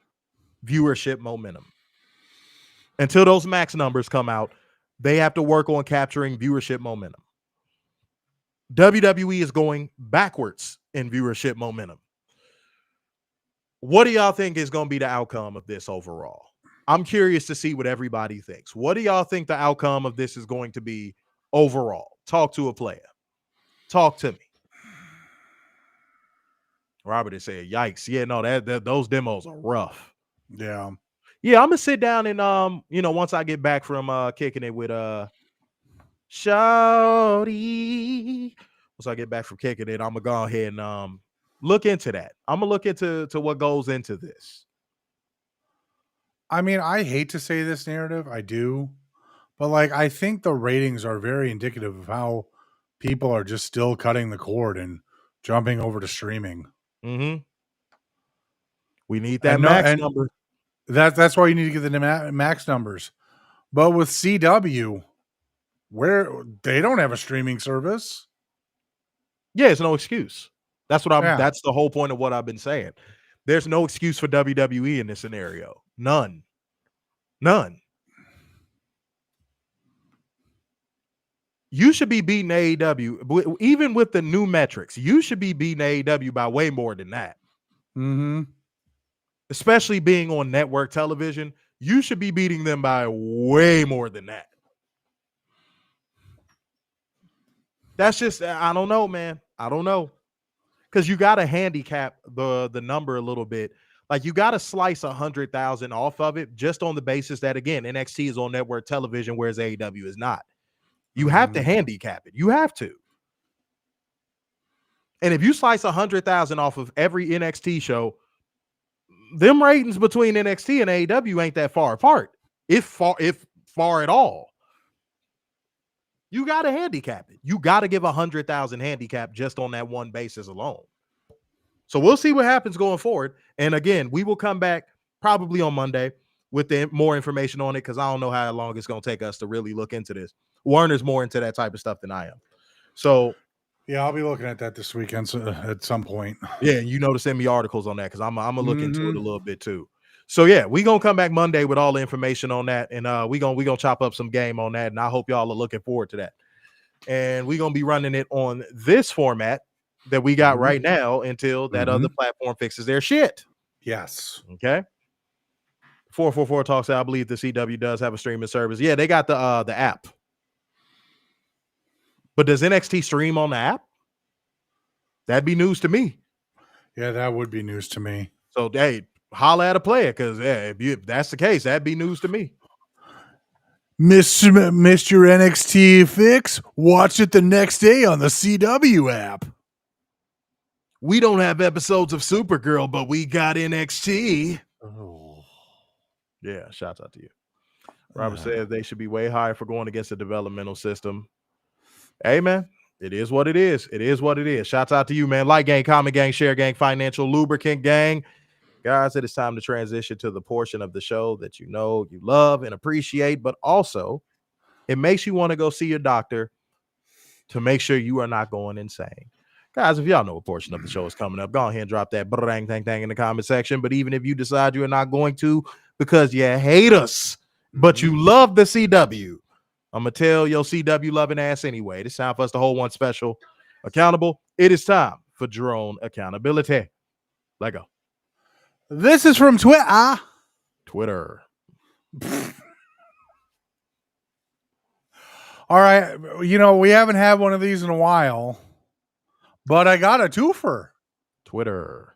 viewership momentum. Until those max numbers come out, they have to work on capturing viewership momentum. WWE is going backwards in viewership momentum. What do y'all think is going to be the outcome of this overall? I'm curious to see what everybody thinks. What do y'all think the outcome of this is going to be overall? Talk to a player. Talk to me. Robert is saying, yikes. Yeah, no, that those demos are rough. Yeah. Yeah, I'm gonna sit down and once I get back from kicking it with Shawty. Once I get back from kicking it, I'm gonna go ahead and look into that. I'm gonna look into what goes into this. I mean, I hate to say this narrative, I do, but like I think the ratings are very indicative of how people are just still cutting the cord and jumping over to streaming. Mm-hmm. We need that max number. That's why you need to get the max numbers. But with CW, where they don't have a streaming service. Yeah, it's no excuse. That's what Yeah. That's the whole point of what I've been saying. There's no excuse for WWE in this scenario. None. You should be beating AEW, even with the new metrics. You should be beating AEW by way more than that. Mm-hmm. Especially being on network television, you should be beating them by way more than that. That's just, I don't know, man. I don't know. Because you got to handicap the number a little bit. Like, you got to slice 100,000 off of it just on the basis that, again, NXT is on network television, whereas AEW is not. You have to handicap it. You have to. And if you slice 100,000 off of every NXT show, them ratings between NXT and AEW ain't that far apart, if far at all. You got to handicap it. You got to give 100,000 handicap just on that one basis alone. So we'll see what happens going forward. And again, we will come back probably on Monday with more information on it, because I don't know how long it's going to take us to really look into this. Warner's more into that type of stuff than I am. So yeah, I'll be looking at that this weekend at some point. Yeah, you know to send me articles on that, because I'm gonna look into it a little bit too. So yeah, we're gonna come back Monday with all the information on that, and we're gonna chop up some game on that, and I hope y'all are looking forward to that. And we're gonna be running it on this format that we got right now until that other platform fixes their shit. Yes. Okay. 444 talks. I believe the CW does have a streaming service. Yeah, they got the app. But does NXT stream on the app? That'd be news to me. Yeah, that would be news to me. So, hey, holla at a player, because if that's the case, that'd be news to me. Missed your NXT fix? Watch it the next day on the CW app. We don't have episodes of Supergirl, but we got NXT. Oh. Yeah, shouts out to you. Robert says they should be way higher for going against the developmental system. Hey, man, it is what it is. It is what it is. Shouts out to you, man. Like gang, comment gang, share gang, financial lubricant gang. Guys, it is time to transition to the portion of the show that you know, you love and appreciate, but also it makes you want to go see your doctor to make sure you are not going insane. Guys, if y'all know a portion of the show is coming up, go ahead and drop that bang, thang, thang in the comment section. But even if you decide you're not going to because you hate us, but you love the CW, I'm going to tell your CW loving ass anyway. It's time for us to hold one special accountable. It is time for drone accountability. Let go. This is from Twitter. Twitter. All right. You know, we haven't had one of these in a while, but I got a twofer. Twitter.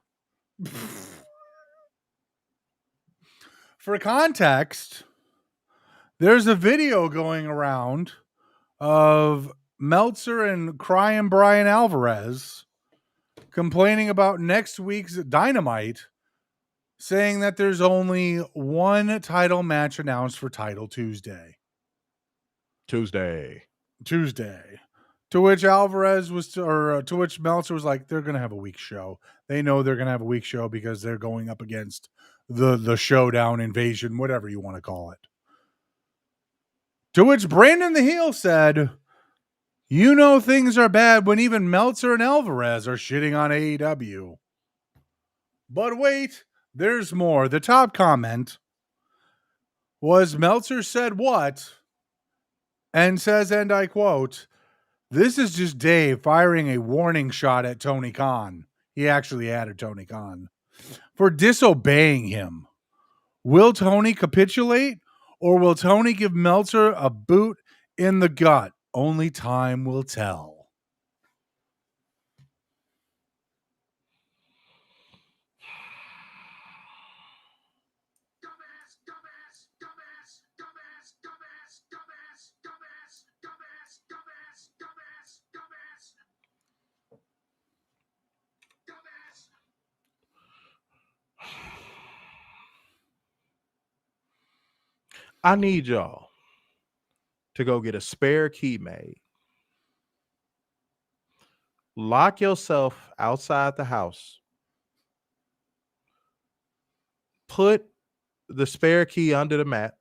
For context, there's a video going around of Meltzer and crying Brian Alvarez complaining about next week's Dynamite, saying that there's only one title match announced for Title Tuesday. To which Alvarez was, to which Meltzer was like, they're going to have a weak show. They know they're going to have a weak show because they're going up against the showdown, invasion, whatever you want to call it. To which Brandon the Heel said, you know things are bad when even Meltzer and Alvarez are shitting on AEW. But wait, there's more. The top comment was Meltzer said what? And says, and I quote, this is just Dave firing a warning shot at Tony Khan. He actually added Tony Khan for disobeying him. Will Tony capitulate or will Tony give Meltzer a boot in the gut? Only time will tell. I need y'all to go get a spare key made. Lock yourself outside the house. Put the spare key under the mat.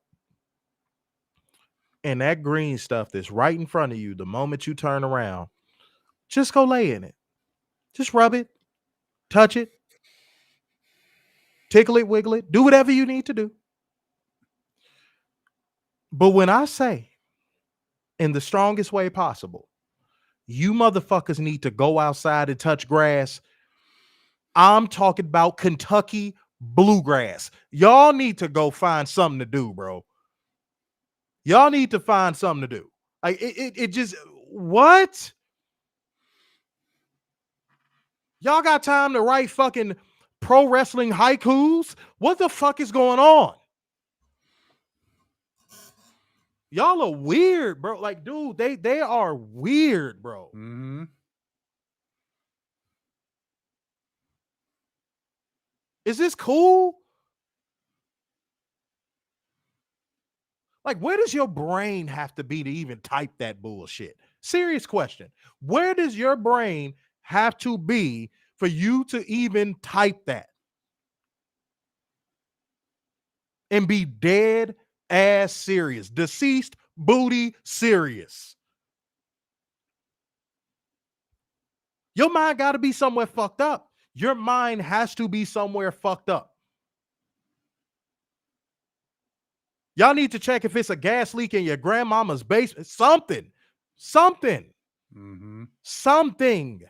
And that green stuff that's right in front of you, the moment you turn around, just go lay in it. Just rub it. Touch it. Tickle it, wiggle it. Do whatever you need to do. But when I say, in the strongest way possible, you motherfuckers need to go outside and touch grass, I'm talking about Kentucky bluegrass. Y'all need to go find something to do, bro. Y'all need to find something to do. Like it just, what? Y'all got time to write fucking pro wrestling haikus? What the fuck is going on? Y'all are weird, bro. Like, dude, they are weird, bro. Mm-hmm. Is this cool? Like, where does your brain have to be to even type that bullshit? Serious question. Where does your brain have to be for you to even type that? And be dead ass serious. Deceased booty serious. Your mind got to be somewhere fucked up. Your mind has to be somewhere fucked up. Y'all need to check if it's a gas leak in your grandmama's basement. Something. Mm-hmm. Something.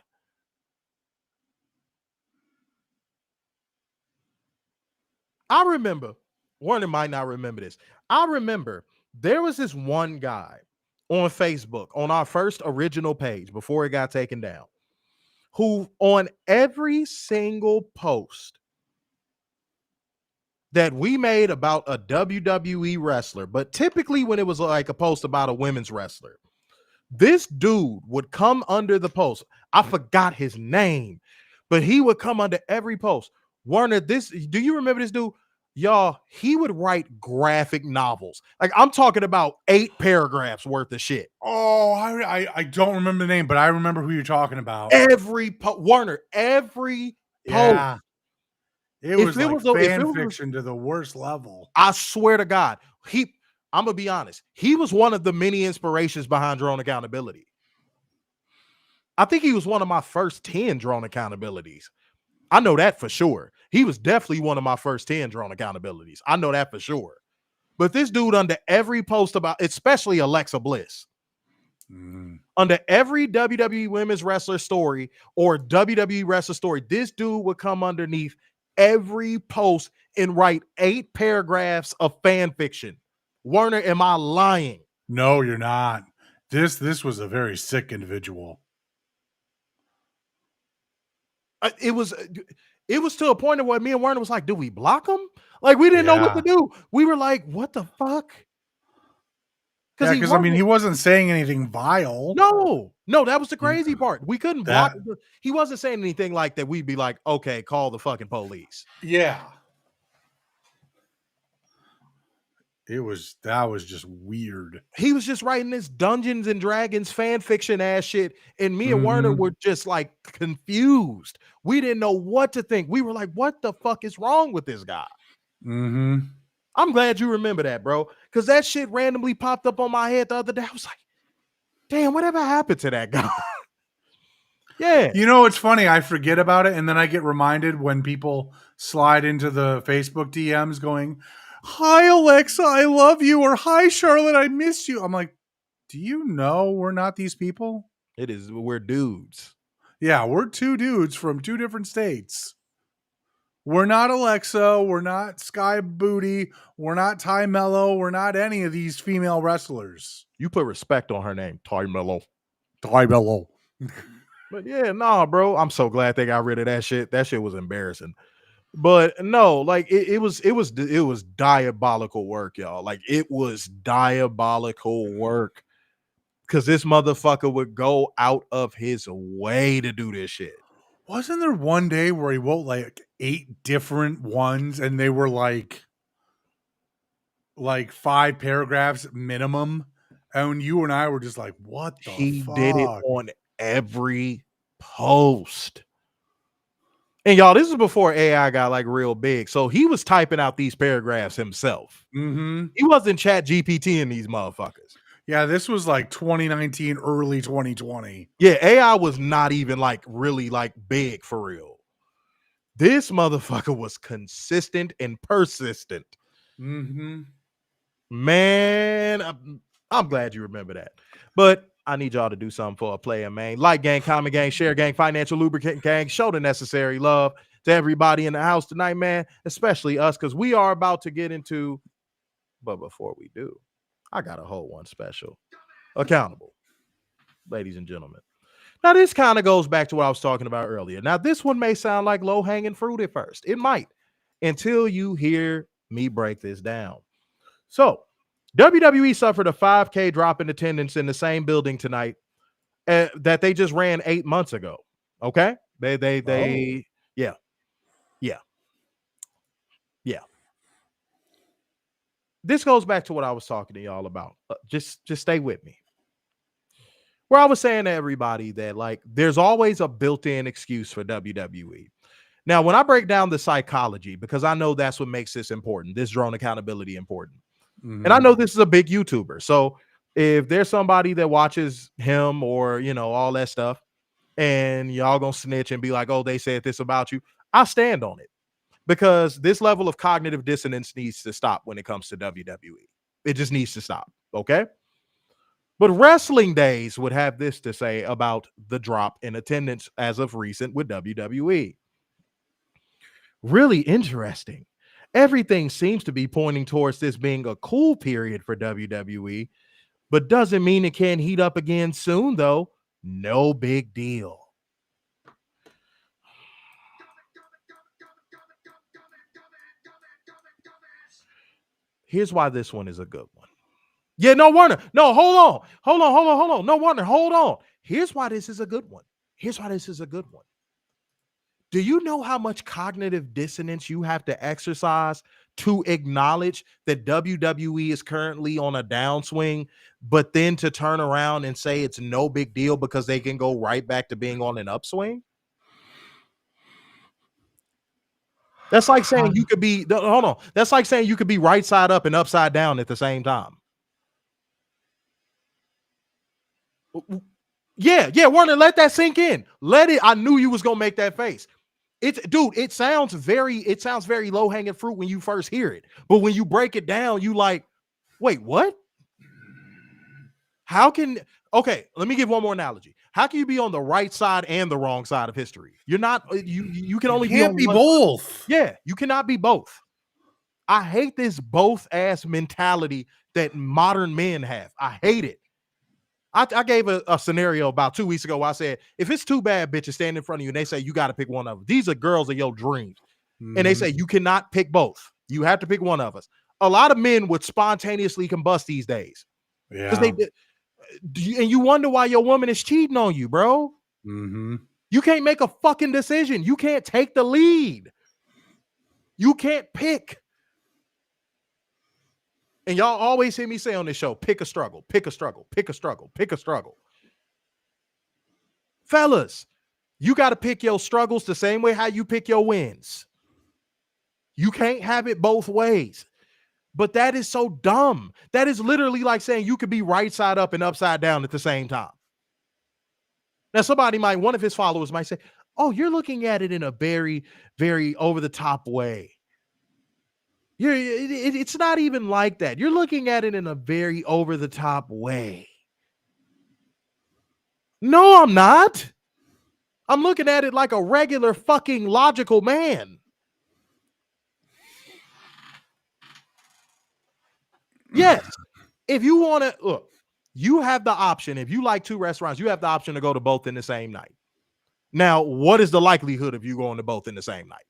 I remember, Warner might not remember this. I remember there was this one guy on Facebook on our first original page before it got taken down, who on every single post that we made about a WWE wrestler, but typically when it was like a post about a women's wrestler, this dude would come under the post. I forgot his name, but he would come under every post. Warner, do you remember this dude? Y'all, he would write graphic novels. Like, I'm talking about 8 paragraphs worth of shit. Oh, I don't remember the name, but I remember who you're talking about. Warner, every Yeah. post. It was like fan fiction to the worst level. I swear to God, I'm gonna be honest. He was one of the many inspirations behind Drone Accountability. I think he was one of my first 10 Drone Accountabilities. I know that for sure. He was definitely one of my first 10 Drone Accountabilities. I know that for sure. But this dude under every post about, especially Alexa Bliss, Under every WWE women's wrestler story or WWE wrestler story, this dude would come underneath every post and write 8 paragraphs of fan fiction. Werner, am I lying? No, you're not. This was a very sick individual. It was to a point of where me and Werner was like, do we block him? Like, we didn't know what to do. We were like, what the fuck? Because I mean, he wasn't saying anything vile. No, that was the crazy part. We couldn't block. He wasn't saying anything like that. We'd be like, okay, call the fucking police. Yeah. That was just weird. He was just writing this Dungeons and Dragons fan fiction ass shit. And me and Werner were just like confused. We didn't know what to think. We were like, what the fuck is wrong with this guy? I'm glad you remember that, bro. Because that shit randomly popped up on my head the other day. I was like, damn, whatever happened to that guy? Yeah. You know, it's funny. I forget about it. And then I get reminded when people slide into the Facebook DMs going, hi, Alexa, I love you. Or hi, Charlotte, I miss you. I'm like, do you know we're not these people? We're dudes. Yeah, we're 2 dudes from 2 different states. We're not Alexa. We're not Sky Booty. We're not Ty Mello. We're not any of these female wrestlers. You put respect on her name, Ty Mello. Ty Mello. But yeah, nah, bro. I'm so glad they got rid of that shit. That shit was embarrassing. But no, like it was diabolical work, y'all. Like it was diabolical work. Because this motherfucker would go out of his way to do this shit. Wasn't there one day where he wrote like 8 different ones and they were like 5 paragraphs minimum? And you and I were just like, what the fuck? He did it on every post. And y'all, this is before AI got like real big. So he was typing out these paragraphs himself. He wasn't chat GPT in these motherfuckers. Yeah, this was like 2019, early 2020. Yeah, AI was not even like really like big for real. This motherfucker was consistent and persistent. Man, I'm glad you remember that. But I need y'all to do something for a player, man. Like gang, comment gang, share gang, financial lubricant gang, show the necessary love to everybody in the house tonight, man, especially us, because we are about to get into, but before we do, I got a whole one special. Accountable, ladies and gentlemen. Now, this kind of goes back to what I was talking about earlier. Now, this one may sound like low-hanging fruit at first. It might, until you hear me break this down. So, WWE suffered a 5K drop in attendance in the same building tonight that they just ran 8 months ago. Okay? Yeah. This goes back to what I was talking to y'all about. Just stay with me. Where I was saying to everybody that like there's always a built-in excuse for WWE. Now, when I break down the psychology, because I know that's what makes this important, this drone accountability important. And I know this is a big YouTuber. So if there's somebody that watches him or, you know, all that stuff, and y'all gonna snitch and be like, oh, they said this about you, I stand on it. Because this level of cognitive dissonance needs to stop when it comes to WWE. It just needs to stop, okay? But Wrestling Days would have this to say about the drop in attendance as of recent with WWE. Really interesting. Everything seems to be pointing towards this being a cool period for WWE, but doesn't mean it can't heat up again soon, though. No big deal. Here's why this one is a good one. Yeah, no, Warner. No, hold on. No, Warner, hold on. Here's why this is a good one. Do you know how much cognitive dissonance you have to exercise to acknowledge that WWE is currently on a downswing, but then to turn around and say it's no big deal because they can go right back to being on an upswing? That's like saying you could be, hold on. That's like saying you could be right side up and upside down at the same time. Yeah, Warner, let that sink in. Let it. I knew you was gonna make that face. It sounds very low-hanging fruit when you first hear it. But when you break it down, you like, wait, what? How can Okay, let me give one more analogy. How can you be on the right side and the wrong side of history? You're not. You can only be can't on be one. both. Yeah, you cannot be both. I hate this both ass mentality that modern men have. I hate it. I gave a scenario about 2 weeks ago where I said, if it's two bad bitches standing in front of you and they say you got to pick one of them, these are girls of your dreams. And they say you cannot pick both. You have to pick one of us. A lot of men would spontaneously combust these days. Because Yeah. and you wonder why your woman is cheating on you, bro. You can't make a fucking decision. You can't take the lead. You can't pick. And y'all always hear me say on this show, pick a struggle, pick a struggle, pick a struggle, pick a struggle. Fellas, you got to pick your struggles the same way how you pick your wins. You can't have it both ways. But that is so dumb. That is literally like saying you could be right side up and upside down at the same time. Now, one of his followers might say, oh, you're looking at it in a very, very over the top way. It's not even like that. You're looking at it in a very over the top way. No, I'm not. I'm looking at it like a regular fucking logical man. Yes. If you want to look, you have the option. If you like two restaurants, you have the option to go to both in the same night. Now, what is the likelihood of you going to both in the same night?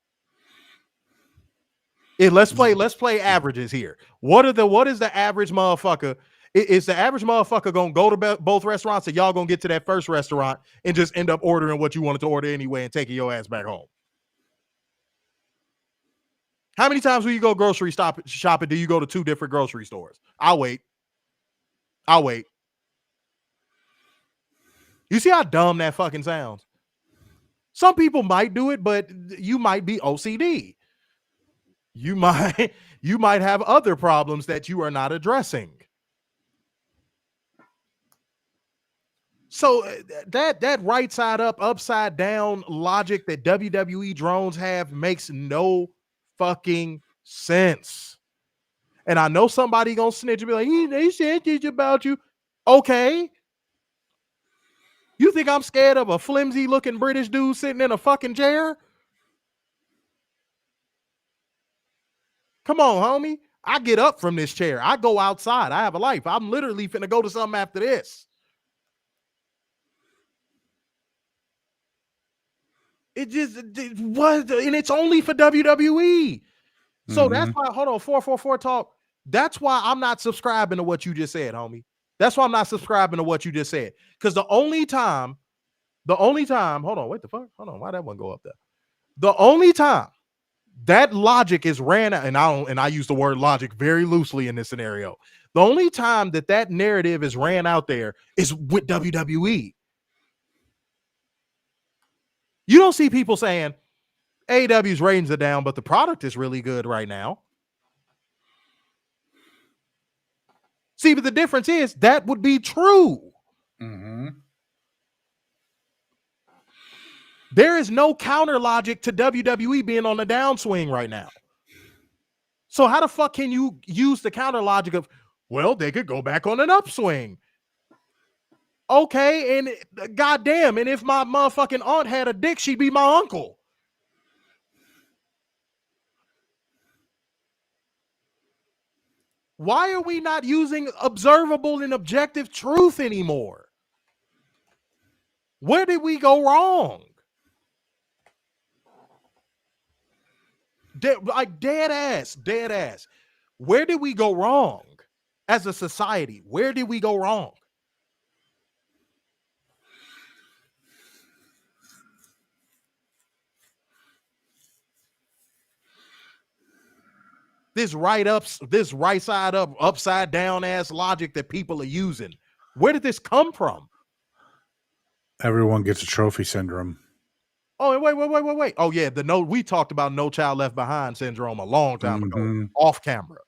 Let's play averages here. What is the average motherfucker? Is the average motherfucker gonna go to both restaurants, or y'all gonna get to that first restaurant and just end up ordering what you wanted to order anyway and taking your ass back home? How many times will you go grocery shopping? Do you go to two different grocery stores? I'll wait. You see how dumb that fucking sounds? Some people might do it, but you might be OCD. You might have other problems that you are not addressing. So that right side up, upside down logic that WWE drones have makes no fucking sense. And I know somebody gonna snitch and be like, they said this about you. Okay. You think I'm scared of a flimsy looking British dude sitting in a fucking chair? Come on, homie. I get up from this chair. I go outside. I have a life. I'm literally finna go to something after this. It was, and it's only for WWE. So that's why, hold on, 444 talk. That's why I'm not subscribing to what you just said, homie. That's why I'm not subscribing to what you just said. Because the only time, hold on, wait the fuck? Hold on, why that one go up there? The only time that logic is ran out, and I use the word logic very loosely in this scenario. The only time that narrative is ran out there is with WWE. You don't see people saying AEW's ratings are down, but the product is really good right now. See, but the difference is that would be true. There is no counter logic to WWE being on the downswing right now. So how the fuck can you use the counter logic of, well, they could go back on an upswing? Okay, and goddamn, and if my motherfucking aunt had a dick, she'd be my uncle. Why are we not using observable and objective truth anymore? Where did we go wrong? Dead ass. Where did we go wrong as a society? Where did we go wrong? This right side up, upside down ass logic that people are using. Where did this come from? Everyone gets a trophy syndrome. Oh, and wait. Oh, yeah. We talked about no child left behind syndrome a long time ago, off camera.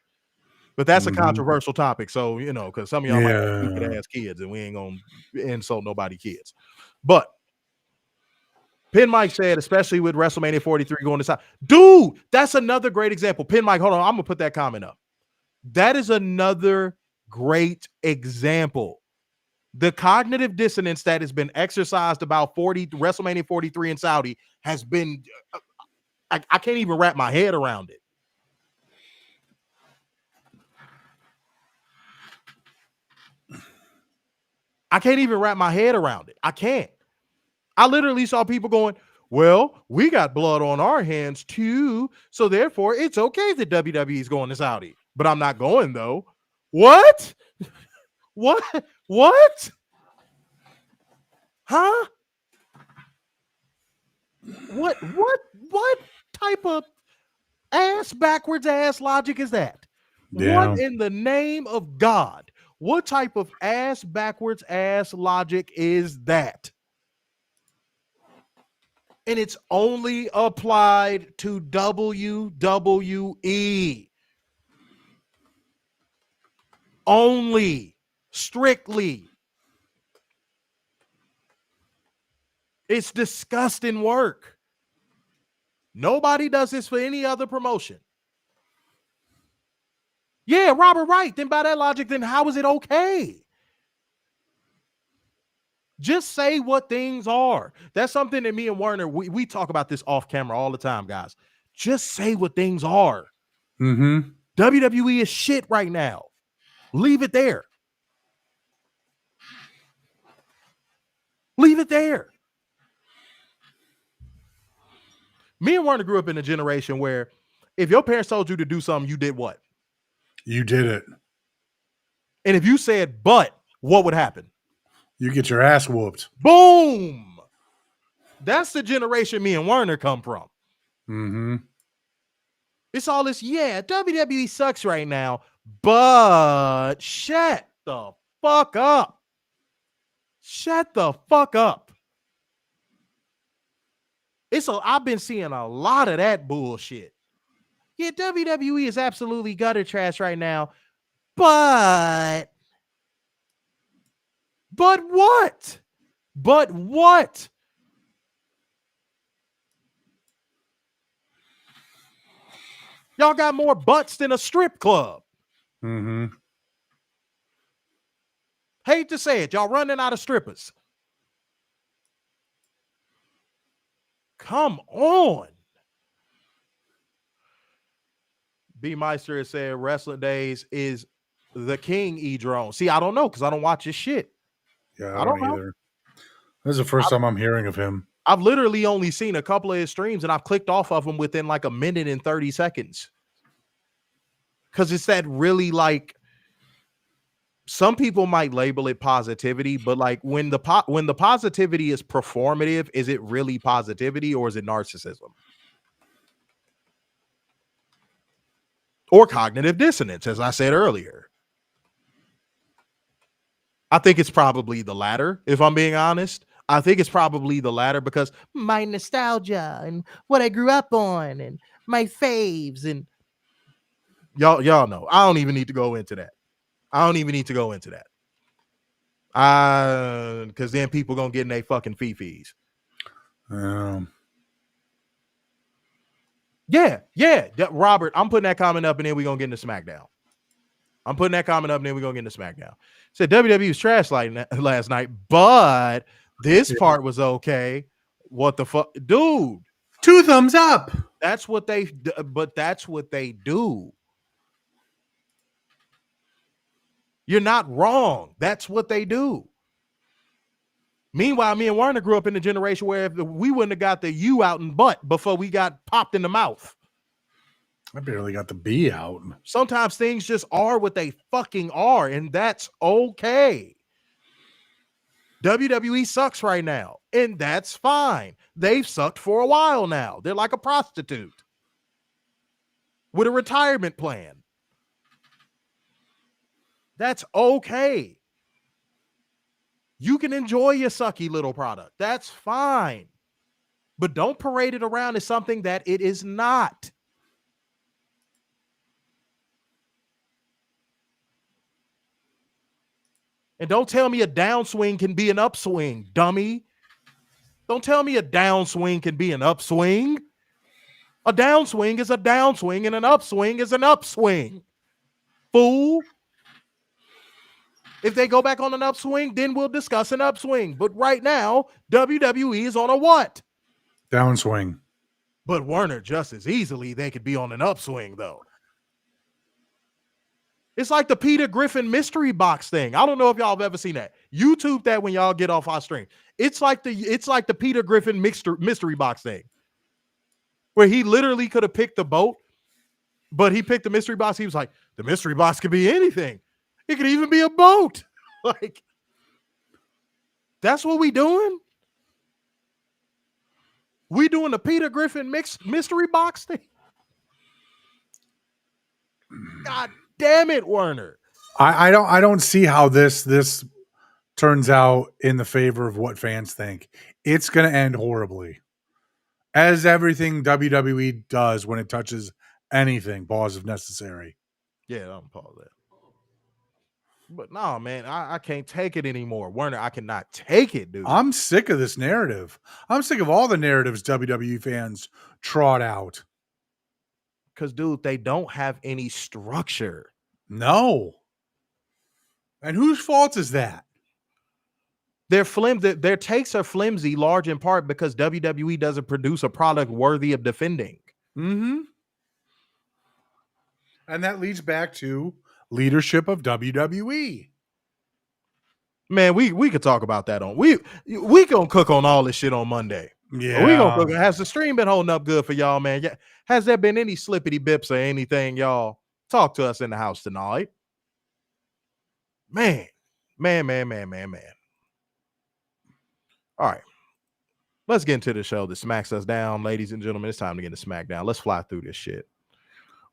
But that's a controversial topic. So, because some of y'all might have stupid ass kids, and we ain't gonna insult nobody kids. But Pin Mike said, especially with WrestleMania 43 going this out. Dude, that's another great example. Pin Mike, hold on. I'm gonna put that comment up. That is another great example. The cognitive dissonance that has been exercised about WrestleMania 43 in Saudi has been, I can't even wrap my head around it. I can't even wrap my head around it. I can't. I literally saw people going, well, we got blood on our hands too, so therefore it's okay that WWE is going to Saudi, but I'm not going though. What? What? What? Huh? What type of backwards ass logic is that? Yeah. What in the name of God? What type of backwards ass logic is that? And it's only applied to WWE. Only, strictly. It's disgusting work. Nobody does this for any other promotion. Yeah, Robert Wright. Then by that logic, then how is it okay? Just say what things are. That's something that me and Werner, we talk about this off camera all the time, guys. Just say what things are. Mm-hmm. WWE is shit right now. Leave it there. Leave it there. Me and Werner grew up in a generation where if your parents told you to do something, you did what? You did it. And if you said, but, what would happen? You get your ass whooped. Boom. That's the generation me and Werner come from. Mm-hmm. It's all this, yeah, WWE sucks right now, but shut the fuck up. Shut the fuck up. I've been seeing a lot of that bullshit. Yeah, WWE is absolutely gutter trash right now, but what? But what? Y'all got more butts than a strip club. Mm-hmm. Hate to say it, y'all running out of strippers. Come on. B Meister has said Wrestling Days is the king E-Drone. See, I don't know because I don't watch his shit. Yeah, I don't know. either. This is the first time I'm hearing of him. I've literally only seen a couple of his streams and I've clicked off of them within like a minute and 30 seconds. Because it's that really like, some people might label it positivity, but like when the positivity is performative, is it really positivity or is it narcissism? Or cognitive dissonance, as I said earlier. I think it's probably the latter, if I'm being honest. I think it's probably the latter because my nostalgia and what I grew up on and my faves and y'all know. I don't even need to go into that. Because then people gonna get in their fucking fee-fees. Yeah. Robert, I'm putting that comment up and then we're gonna get into SmackDown. Said WWE was trash last night, but this part was okay. What the fuck? Dude. 2 thumbs up. That's what they do. You're not wrong. That's what they do. Meanwhile, me and Werner grew up in a generation where if we wouldn't have got the U out in butt before we got popped in the mouth. I barely got the B out. Sometimes things just are what they fucking are, and that's okay. WWE sucks right now, and that's fine. They've sucked for a while now. They're like a prostitute with a retirement plan. That's okay. You can enjoy your sucky little product. That's fine. But don't parade it around as something that it is not. And don't tell me a downswing can be an upswing, dummy. Don't tell me a downswing can be an upswing. A downswing is a downswing and an upswing is an upswing. Fool. If they go back on an upswing, then we'll discuss an upswing. But right now, WWE is on a what? Downswing. But Werner, just as easily, they could be on an upswing, though. It's like the Peter Griffin mystery box thing. I don't know if y'all have ever seen that. YouTube that when y'all get off our stream. It's like the Peter Griffin mystery box thing, where he literally could have picked the boat, but he picked the mystery box. He was like, the mystery box could be anything. It could even be a boat. Like, that's what we doing? We doing the Peter Griffin mystery box thing? God damn it, Werner. I don't see how this turns out in the favor of what fans think. It's going to end horribly, as everything WWE does when it touches anything. Pause if necessary. Yeah, I'm pause that. But no, man, I can't take it anymore. Werner, I cannot take it, dude. I'm sick of this narrative. I'm sick of all the narratives WWE fans trot out. Because, dude, they don't have any structure. No. And whose fault is that? Their takes are flimsy, large in part because WWE doesn't produce a product worthy of defending. Mm-hmm. And that leads back to leadership of WWE. Man, we could talk about that on we gonna cook on all this shit on Monday. Yeah, we gonna cook. Has the stream been holding up good for y'all, man? Yeah. Has there been any slippity bips or anything, y'all? Talk to us in the house tonight. Man. All right. Let's get into the show that smacks us down, ladies and gentlemen. It's time to get into Smackdown. Let's fly through this shit.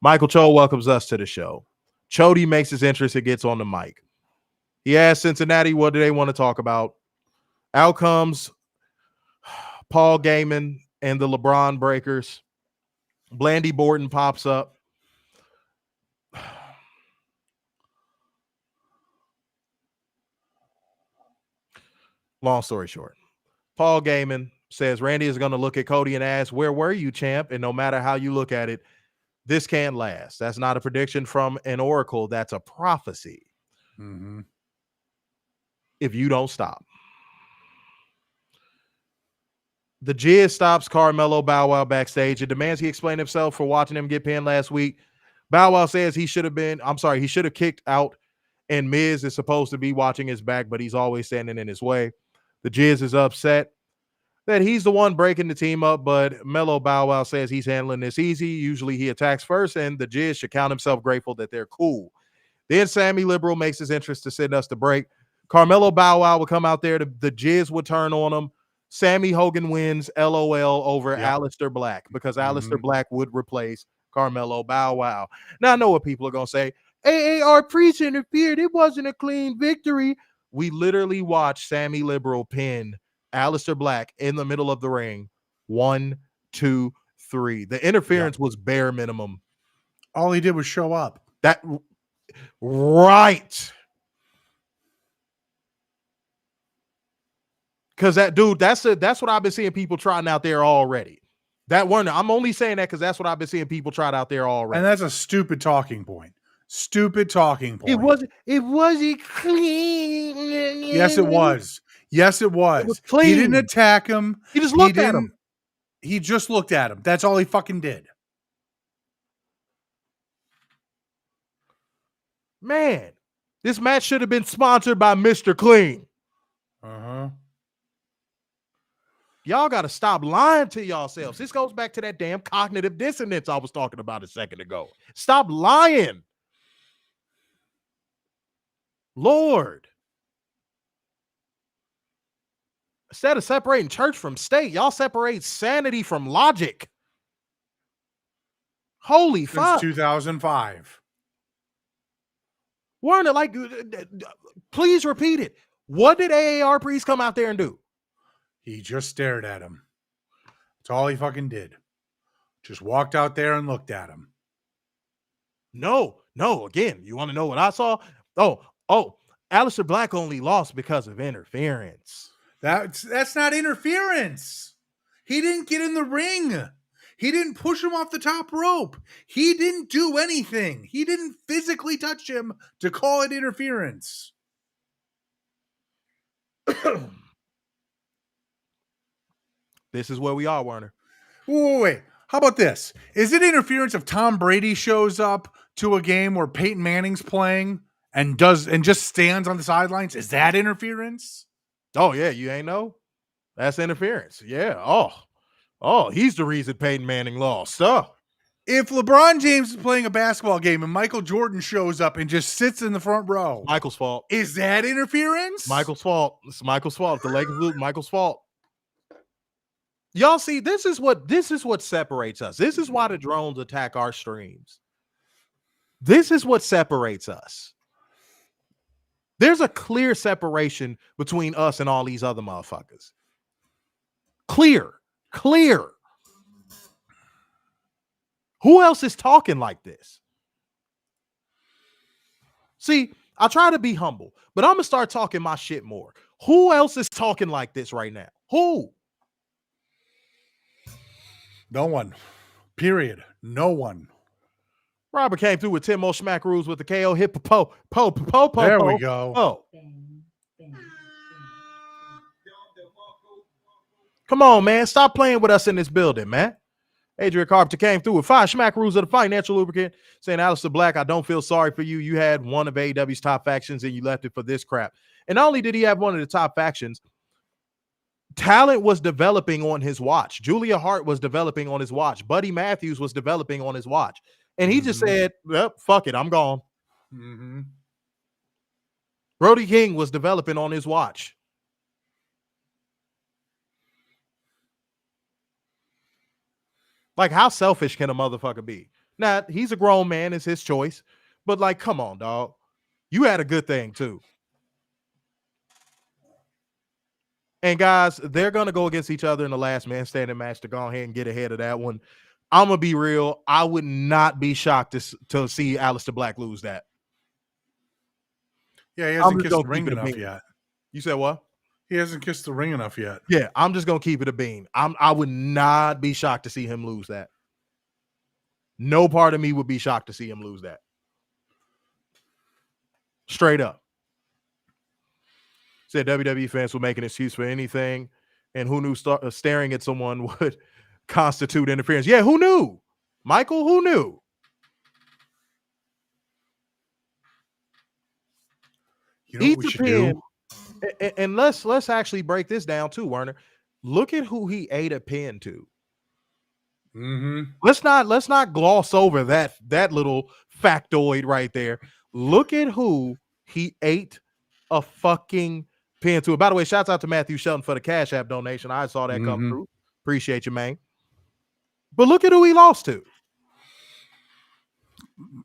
Michael Cho welcomes us to the show. Chody makes his entrance and gets on the mic. He asks Cincinnati, what do they want to talk about? Out comes Paul Gaiman and the LeBron Breakers. Blandy Borton pops up. Long story short, Paul Gaiman says Randy is going to look at Cody and ask, where were you, champ? And no matter how you look at it, this can't last. That's not a prediction from an oracle. That's a prophecy. Mm-hmm. If you don't stop. The Jizz stops Carmelo Bow Wow backstage and demands he explain himself for watching him get pinned last week. Bow Wow says he should have kicked out, and Miz is supposed to be watching his back, but he's always standing in his way. The Jizz is upset that he's the one breaking the team up, but Mello Bow Wow says he's handling this easy. Usually he attacks first, and the Jizz should count himself grateful that they're cool. Then Sami Liberal makes his entrance to send us the break. Carmelo Bow Wow would come out there. The Jizz would turn on him. Sammy Hogan wins LOL over Aleister Black because Aleister Black would replace Carmelo Bow Wow. Now, I know what people are going to say. AAR Priest interfered. It wasn't a clean victory. We literally watched Sammy Liberal pin Aleister Black in the middle of the ring. 1, 2, 3. The interference was bare minimum. All he did was show up. Right. Because that dude, that's what I've been seeing people trying out there already. That one, I'm only saying that because that's what I've been seeing people tried out there already. And that's a stupid talking point. Stupid talking point. It wasn't clean. Yes, it was. Yes, it was. It was clean. He didn't attack him. He just looked at him. He just looked at him. That's all he fucking did. Man, this match should have been sponsored by Mr. Clean. Uh-huh. Y'all got to stop lying to yourselves. This goes back to that damn cognitive dissonance I was talking about a second ago. Stop lying. Lord. Instead of separating church from state, y'all separate sanity from logic. Holy fuck. Since 2005. Werner, like, please repeat it. What did AAR Priest come out there and do? He just stared at him. That's all he fucking did. Just walked out there and looked at him. No. Again, you want to know what I saw? Oh, Aleister Black only lost because of interference. That's not interference. He didn't get in the ring. He didn't push him off the top rope. He didn't do anything. He didn't physically touch him to call it interference. This is where we are, Werner. Wait. How about this? Is it interference if Tom Brady shows up to a game where Peyton Manning's playing and just stands on the sidelines? Is that interference? Oh yeah, you ain't know? That's interference. Yeah. Oh, he's the reason Peyton Manning lost. If LeBron James is playing a basketball game and Michael Jordan shows up and just sits in the front row, Michael's fault. Is that interference? Michael's fault. It's Michael's fault. If the Lakers lose, Michael's fault. Y'all see, this is what separates us. This is why the drones attack our streams. This is what separates us. There's a clear separation between us and all these other motherfuckers. Clear. Who else is talking like this? See, I try to be humble, but I'm going to start talking my shit more. Who else is talking like this right now? Who? No one. Period. No one. Robert came through with 10 more smackaroos with the KO hit po. There we go. Oh. Come on, man. Stop playing with us in this building, man. Adrian Carpenter came through with 5 smackaroos of the financial lubricant, saying, Aleister Black, I don't feel sorry for you. You had one of AEW's top factions and you left it for this crap. And not only did he have one of the top factions, talent was developing on his watch. Julia Hart was developing on his watch. Buddy Matthews was developing on his watch. And he just said, well, fuck it, I'm gone. Brody King was developing on his watch. Like, how selfish can a motherfucker be? Now, he's a grown man. It's his choice. But, like, come on, dog. You had a good thing, too. And, guys, they're going to go against each other in the last man standing match to go ahead and get ahead of that one. I'm going to be real. I would not be shocked to see Aleister Black lose that. Yeah, he hasn't kissed the ring enough yet. You said what? He hasn't kissed the ring enough yet. Yeah, I'm just going to keep it a bean. I would not be shocked to see him lose that. No part of me would be shocked to see him lose that. Straight up. Said WWE fans will make an excuse for anything, and who knew staring at someone would constitute interference? Yeah, who knew? Michael, who knew? You know what we should do? And let's actually break this down too, Werner. Look at who he ate a pin to. Let's not gloss over that little factoid right there. Look at who he ate a fucking pin to. By the way, shouts out to Matthew Shelton for the Cash App donation. I saw that come through. Appreciate you, man. But look at who he lost to.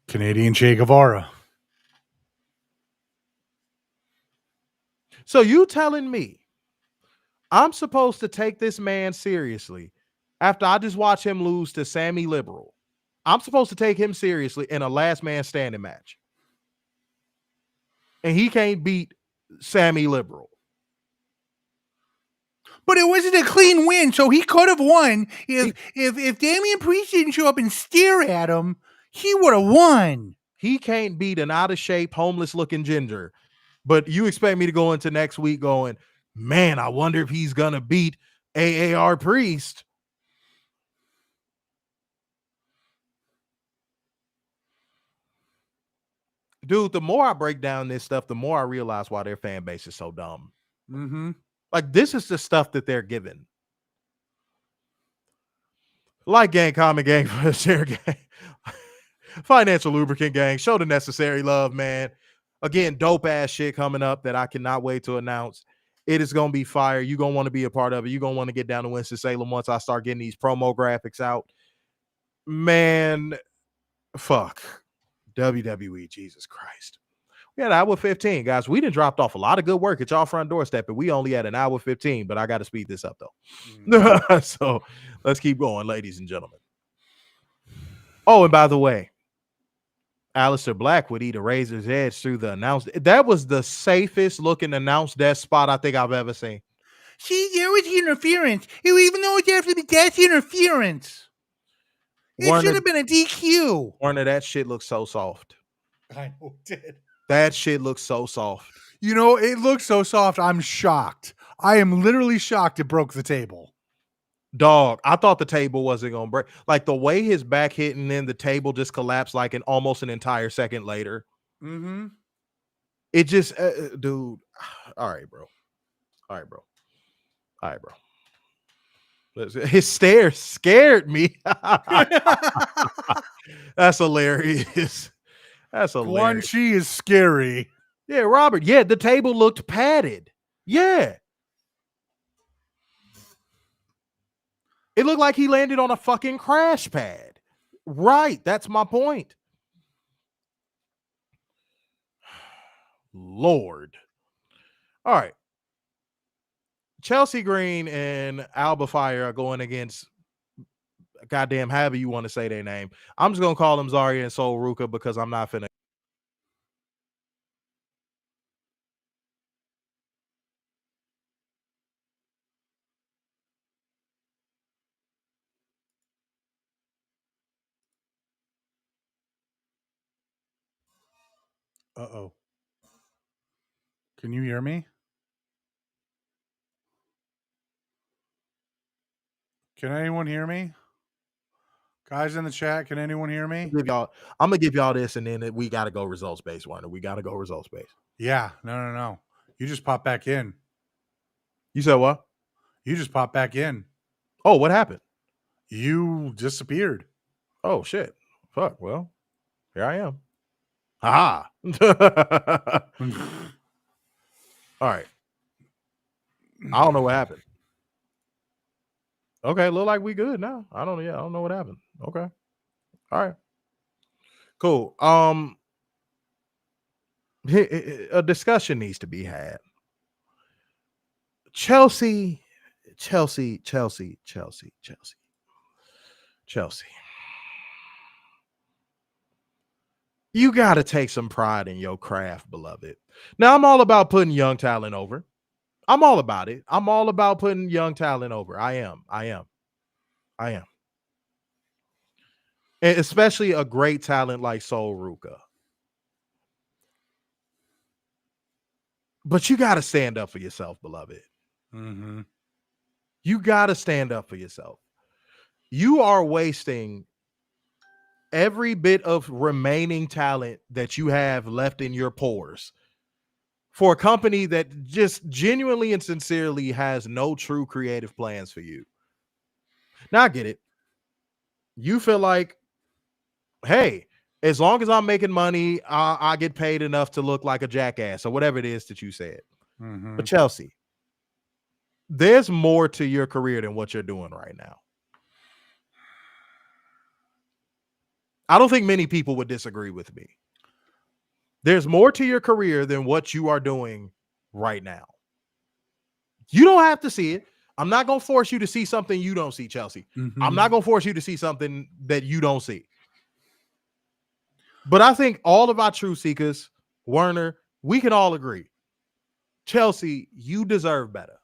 Canadian Che Guevara. So you telling me I'm supposed to take this man seriously after I just watched him lose to Sami Liberal? I'm supposed to take him seriously in a last man standing match. And he can't beat Sami Liberal. But it wasn't a clean win, so he could have won. If Damian Priest didn't show up and stare at him, he would have won. He can't beat an out of shape, homeless looking ginger. But you expect me to go into next week going, man, I wonder if he's going to beat AAR Priest. Dude, the more I break down this stuff, the more I realize why their fan base is so dumb. Like, this is the stuff that they're given. Like gang, comment gang, share gang. Financial lubricant gang. Show the necessary love, man. Again, dope ass shit coming up that I cannot wait to announce. It is going to be fire. You're going to want to be a part of it. You're going to want to get down to Winston-Salem once I start getting these promo graphics out. Man, fuck. WWE, Jesus Christ. We had an hour 15, guys. We done dropped off a lot of good work at y'all front doorstep, and we only had an hour 15, but I got to speed this up, though. So let's keep going, ladies and gentlemen. Oh, and by the way, Aleister Black would eat a razor's edge through the announce. That was the safest looking announce desk spot I think I've ever seen. See, there was interference. Even though it's after the death interference. It should have been a DQ. Warner, that shit looks so soft. I know it did. That shit looks so soft. You know, it looks so soft. I'm shocked. I am literally shocked it broke the table. Dog, I thought the table wasn't gonna break. Like the way his back hit and then the table just collapsed like almost an entire second later. Mm-hmm. It just, dude. All right, bro. All right, bro. All right, bro. His stare scared me. That's hilarious. That's Quan hilarious. Chi is scary. Yeah, Robert. Yeah, the table looked padded. Yeah. It looked like he landed on a fucking crash pad. Right. That's my point. Lord. All right. Chelsea Green and Alba Fire are going against goddamn however you want to say their name. I'm just gonna call them Zarya and Sol Ruka because I'm not finna. Uh-oh. Can you hear me? Can anyone hear me? Guys in the chat, can anyone hear me? I'm gonna give y'all this, and then we gotta go results based, Warner. We gotta go results based. Yeah, no. You just popped back in. You said what? You just popped back in. Oh, what happened? You disappeared. Oh shit. Fuck. Well, here I am. Ha. All right. I don't know what happened. Okay, look like we good now. I don't know what happened. Okay. All right. Cool. A discussion needs to be had. Chelsea. You got to take some pride in your craft, beloved. Now, I'm all about putting young talent over. I'm all about it. I'm all about putting young talent over. I am. And especially a great talent like Sol Ruka. But you got to stand up for yourself, beloved. Mm-hmm. You got to stand up for yourself. You are wasting every bit of remaining talent that you have left in your pores for a company that just genuinely and sincerely has no true creative plans for you. Now I get it. You feel like, hey, as long as I'm making money, I get paid enough to look like a jackass or whatever it is that you said. Mm-hmm. But Chelsea, there's more to your career than what you're doing right now. I don't think many people would disagree with me. There's more to your career than what you are doing right now. You don't have to see it. I'm not going to force you to see something you don't see, Chelsea. Mm-hmm. I'm not going to force you to see something that you don't see. But I think all of our truth seekers, Werner, we can all agree. Chelsea, you deserve better.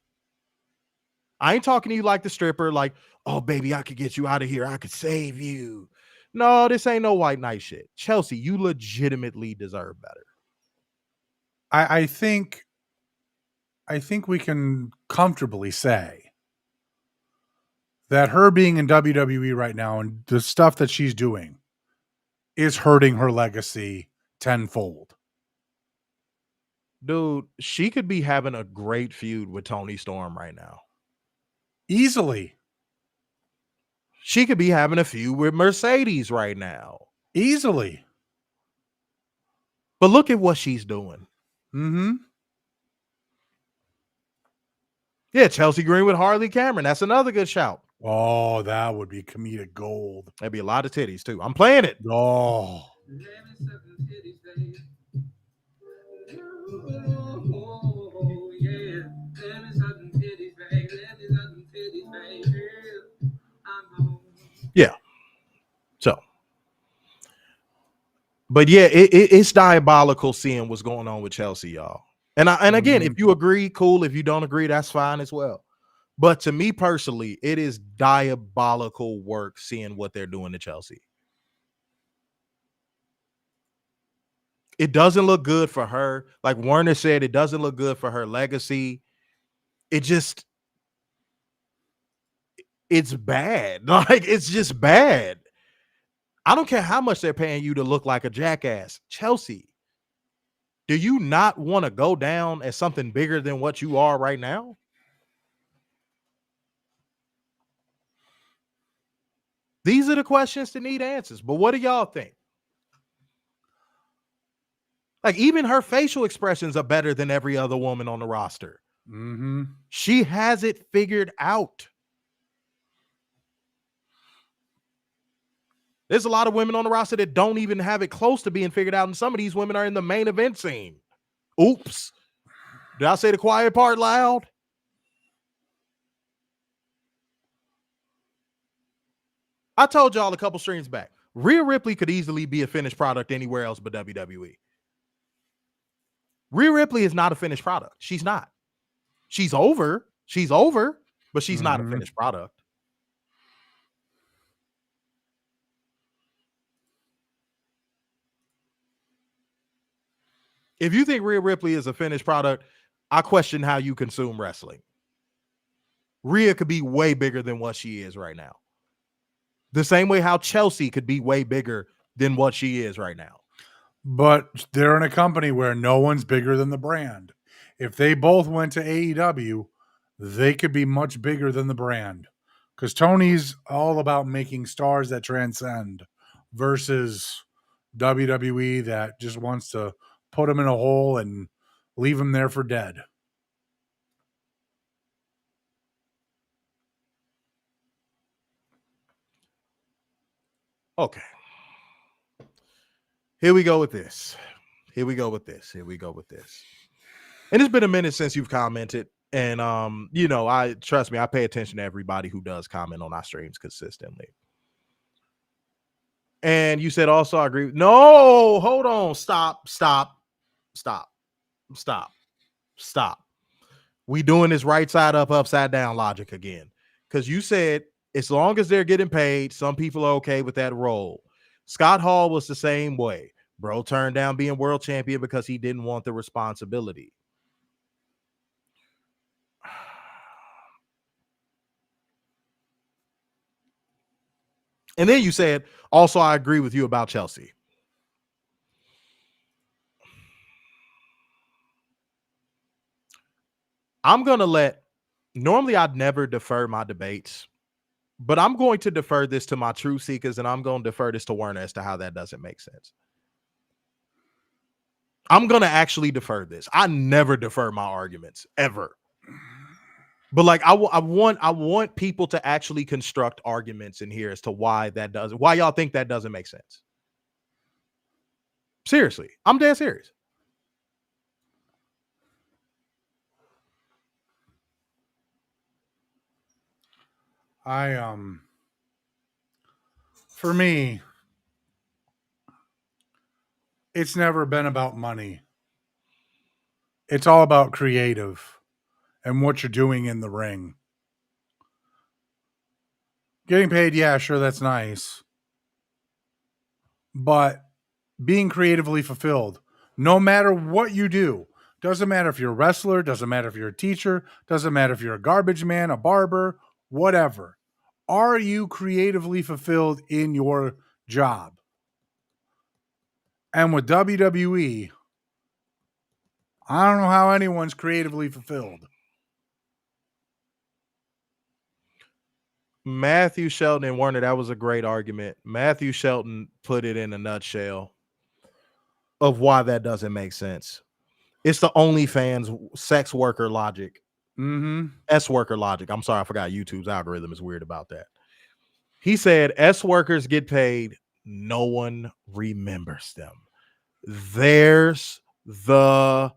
I ain't talking to you like the stripper, like, oh, baby, I could get you out of here. I could save you. No, this ain't no white knight shit. Chelsea, you legitimately deserve better. I think we can comfortably say that her being in WWE right now and the stuff that she's doing is hurting her legacy tenfold. Dude, she could be having a great feud with Toni Storm right now. Easily. She could be having a feud with Mercedes right now. Easily. But look at what she's doing. Mm-hmm. Yeah, Chelsea Green with Harley Cameron. That's another good shout. Oh, that would be comedic gold. That'd be a lot of titties, too. I'm playing it. Oh. Yeah. So. But yeah, it's diabolical seeing what's going on with Chelsea, y'all. And again, if you agree, cool. If you don't agree, that's fine as well. But to me personally, it is diabolical work seeing what they're doing to Chelsea. It doesn't look good for her. Like Werner said, it doesn't look good for her legacy. It's bad. Like, it's just bad. I don't care how much they're paying you to look like a jackass. Chelsea, do you not want to go down as something bigger than what you are right now? These are the questions that need answers. But what do y'all think? Like, even her facial expressions are better than every other woman on the roster. Mm-hmm. She has it figured out. There's a lot of women on the roster that don't even have it close to being figured out. And some of these women are in the main event scene. Oops. Did I say the quiet part loud? I told y'all a couple streams back. Rhea Ripley could easily be a finished product anywhere else but WWE. Rhea Ripley is not a finished product. She's not. She's over. She's over, but she's not a finished product. If you think Rhea Ripley is a finished product, I question how you consume wrestling. Rhea could be way bigger than what she is right now. The same way how Chelsea could be way bigger than what she is right now. But they're in a company where no one's bigger than the brand. If they both went to AEW, they could be much bigger than the brand. Because Tony's all about making stars that transcend versus WWE that just wants to put them in a hole and leave them there for dead. Okay. Here we go with this. And it's been a minute since you've commented. And trust me, I pay attention to everybody who does comment on our streams consistently. And you said also, I agree. No, hold on. Stop. We doing this right side up, upside down logic again. Because you said as long as they're getting paid, some people are okay with that role. Scott Hall was the same way. Bro turned down being world champion because he didn't want the responsibility. And then you said, also, I agree with you about Chelsea. I'm going to normally I'd never defer my debates, but I'm going to defer this to my truth seekers, and I'm going to defer this to Werner as to how that doesn't make sense. I'm going to actually defer this. I never defer my arguments, ever. But like, I want people to actually construct arguments in here as to why y'all think that doesn't make sense. Seriously, I'm dead serious. For me, it's never been about money. It's all about creative and what you're doing in the ring. Getting paid, yeah, sure, that's nice. But being creatively fulfilled, no matter what you do, doesn't matter if you're a wrestler, doesn't matter if you're a teacher, doesn't matter if you're a garbage man, a barber, whatever. Are you creatively fulfilled in your job? And with WWE, I don't know how anyone's creatively fulfilled. Matthew Shelton and Werner, that was a great argument. Matthew Shelton put it in a nutshell of why that doesn't make sense. It's the OnlyFans sex worker logic. S worker logic. I'm sorry, I forgot YouTube's algorithm is weird about that. He said S workers get paid, no one remembers them. There's the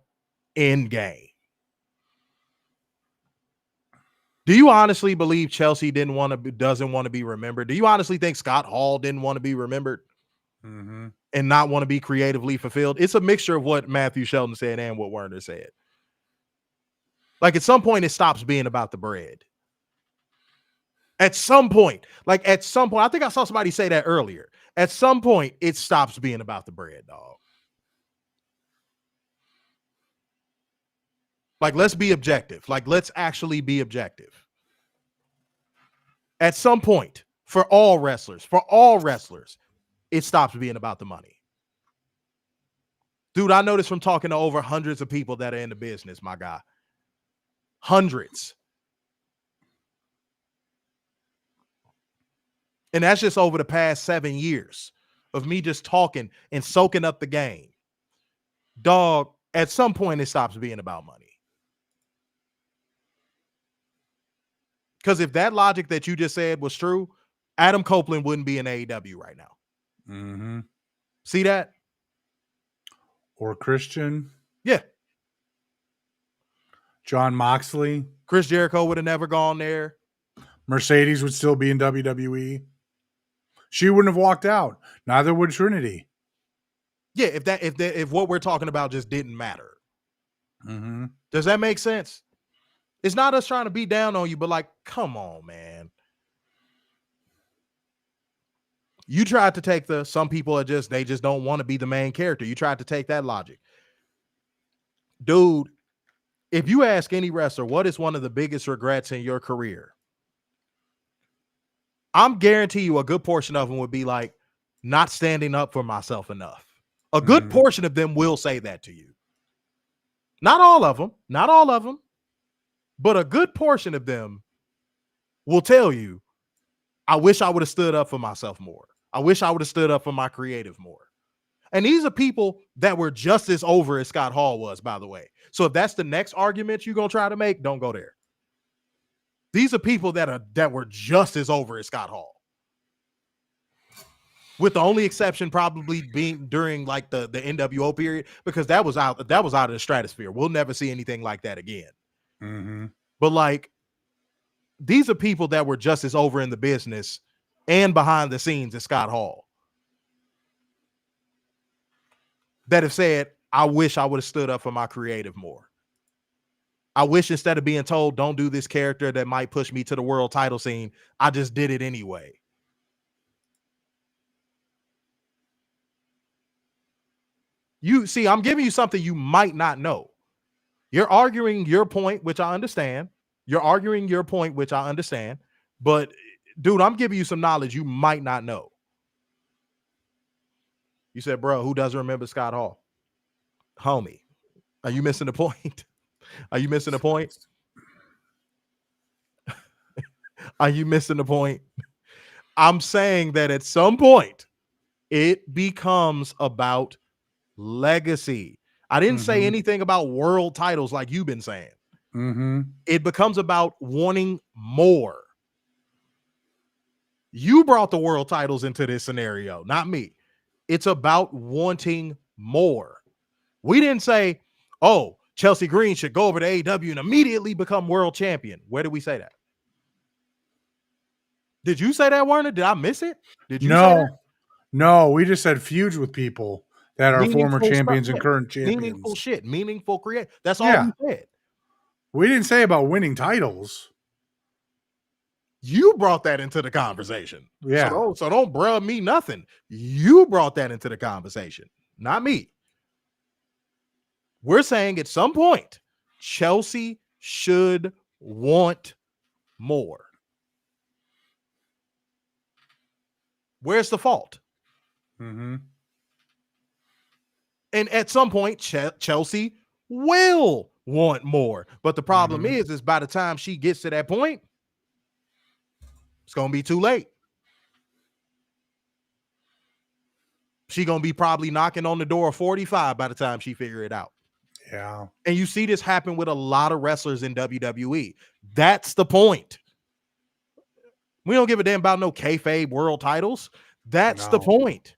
end game. Do you honestly believe Chelsea doesn't want to be remembered? Do you honestly think Scott Hall didn't want to be remembered and not want to be creatively fulfilled? It's a mixture of what Matthew Shelton said and what Werner said. Like, at some point, it stops being about the bread. At some point, I think I saw somebody say that earlier. At some point, it stops being about the bread, dog. Like, let's be objective. Like, let's actually be objective. At some point, for all wrestlers, it stops being about the money. Dude, I know this from talking to over hundreds of people that are in the business, my guy. Hundreds. And that's just over the past 7 years of me just talking and soaking up the game. Dog, at some point, it stops being about money. Because if that logic that you just said was true, Adam Copeland wouldn't be in AEW right now. Mm-hmm. See that? Or Christian. Yeah. John Moxley. Chris Jericho would have never gone there. Mercedes would still be in WWE. She wouldn't have walked out. Neither would Trinity. Yeah, if what we're talking about just didn't matter. Mm-hmm. Does that make sense? It's not us trying to beat down on you, but like, come on, man. You tried to take some people are they just don't want to be the main character. You tried to take that logic. Dude, if you ask any wrestler, what is one of the biggest regrets in your career? I'm guarantee you a good portion of them would be like, not standing up for myself enough. A good portion of them will say that to you. Not all of them, but a good portion of them will tell you, I wish I would have stood up for myself more. I wish I would have stood up for my creative more. And these are people that were just as over as Scott Hall was, by the way. So if that's the next argument you're going to try to make, don't go there. These are people that were just as over as Scott Hall. With the only exception probably being during like the NWO period, because that was out of the stratosphere. We'll never see anything like that again. Mm-hmm. But like, these are people that were just as over in the business and behind the scenes as Scott Hall. That have said, I wish I would have stood up for my creative more. I wish instead of being told, don't do this character that might push me to the world title scene, I just did it anyway. You see, I'm giving you something you might not know. You're arguing your point, which I understand. But dude, I'm giving you some knowledge you might not know. You said, bro, who doesn't remember Scott Hall? Homie, are you missing the point? Are you missing the point? Are you missing the point? I'm saying that at some point, it becomes about legacy. I didn't say anything about world titles like you've been saying. It becomes about wanting more. You brought the world titles into this scenario, not me. It's about wanting more. We didn't say, oh, Chelsea Green should go over to AEW and immediately become world champion. Where did we say that? Did you say that, Werner? Did I miss it? Did you say that? No, we just said feuds with people that are former champions and current champions. Meaningful shit. Meaningful create. That's all we said. We didn't say about winning titles. You brought that into the conversation. Yeah. So don't bruh me nothing. You brought that into the conversation, not me. We're saying at some point, Chelsea should want more. Where's the fault? And at some point, Chelsea will want more. But the problem is by the time she gets to that point, it's going to be too late. She's going to be probably knocking on the door of 45 by the time she figure it out. Yeah. And you see this happen with a lot of wrestlers in WWE. That's the point. We don't give a damn about no kayfabe world titles. That's the point.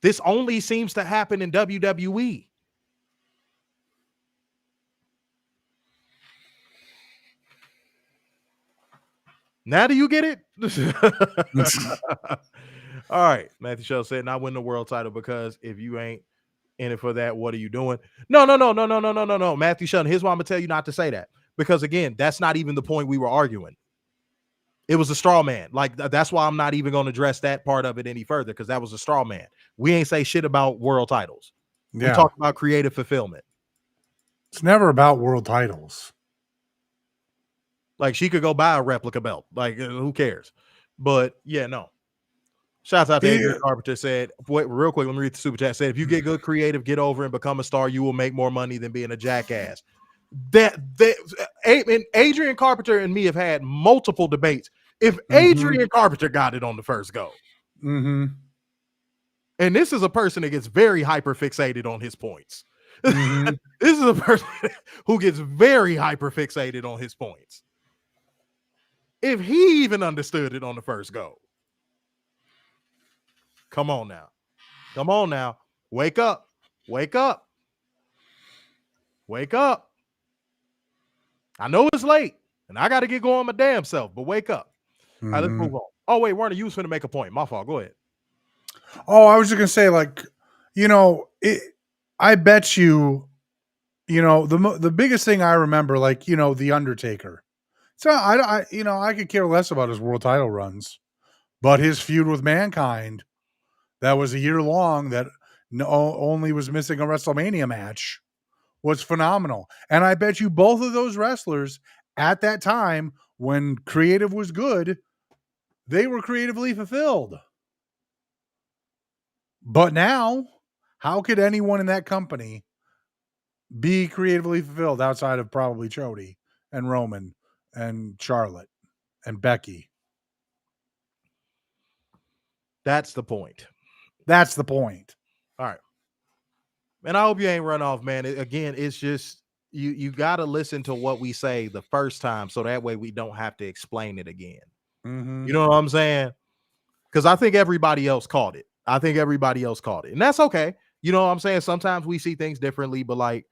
This only seems to happen in WWE. Now do you get it? All right. Matthew Shell said, not win the world title because if you ain't in it for that, what are you doing? No. Matthew Shell, here's why I'm going to tell you not to say that. Because again, that's not even the point we were arguing. It was a straw man. Like, that's why I'm not even going to address that part of it any further, because that was a straw man. We ain't say shit about world titles. We talked about creative fulfillment. It's never about world titles. Like she could go buy a replica belt. Like who cares? But yeah, no. Shouts out to Adrian Yeah. Carpenter said, wait, real quick, let me read the super chat. Said, if you get good creative, get over and become a star, you will make more money than being a jackass. And Adrian Carpenter and me have had multiple debates. If Adrian Carpenter got it on the first go, and this is a person that gets very hyper fixated on his points. This is a person who gets very hyper fixated on his points. If he even understood it on the first go, come on now. Come on now. Wake up. Wake up. Wake up. I know it's late and I got to get going my damn self, but wake up. All right, let's move on. Oh, wait, Werner, you was finna make a point. My fault. Go ahead. Oh, I was just going to say, like, you know, I bet you, you know, the biggest thing I remember, like, you know, The Undertaker. So I could care less about his world title runs, but his feud with Mankind, that was a year long, that only was missing a WrestleMania match, was phenomenal. And I bet you both of those wrestlers at that time, when creative was good, they were creatively fulfilled. But now, how could anyone in that company be creatively fulfilled outside of probably Chody and Roman and Charlotte and Becky? That's the point. That's the point. All right. And I hope you ain't run off, man. Again, it's just you got to listen to what we say the first time so that way we don't have to explain it again. You know what I'm saying? Because I think everybody else caught it. And that's okay. You know what I'm saying? Sometimes we see things differently, but like,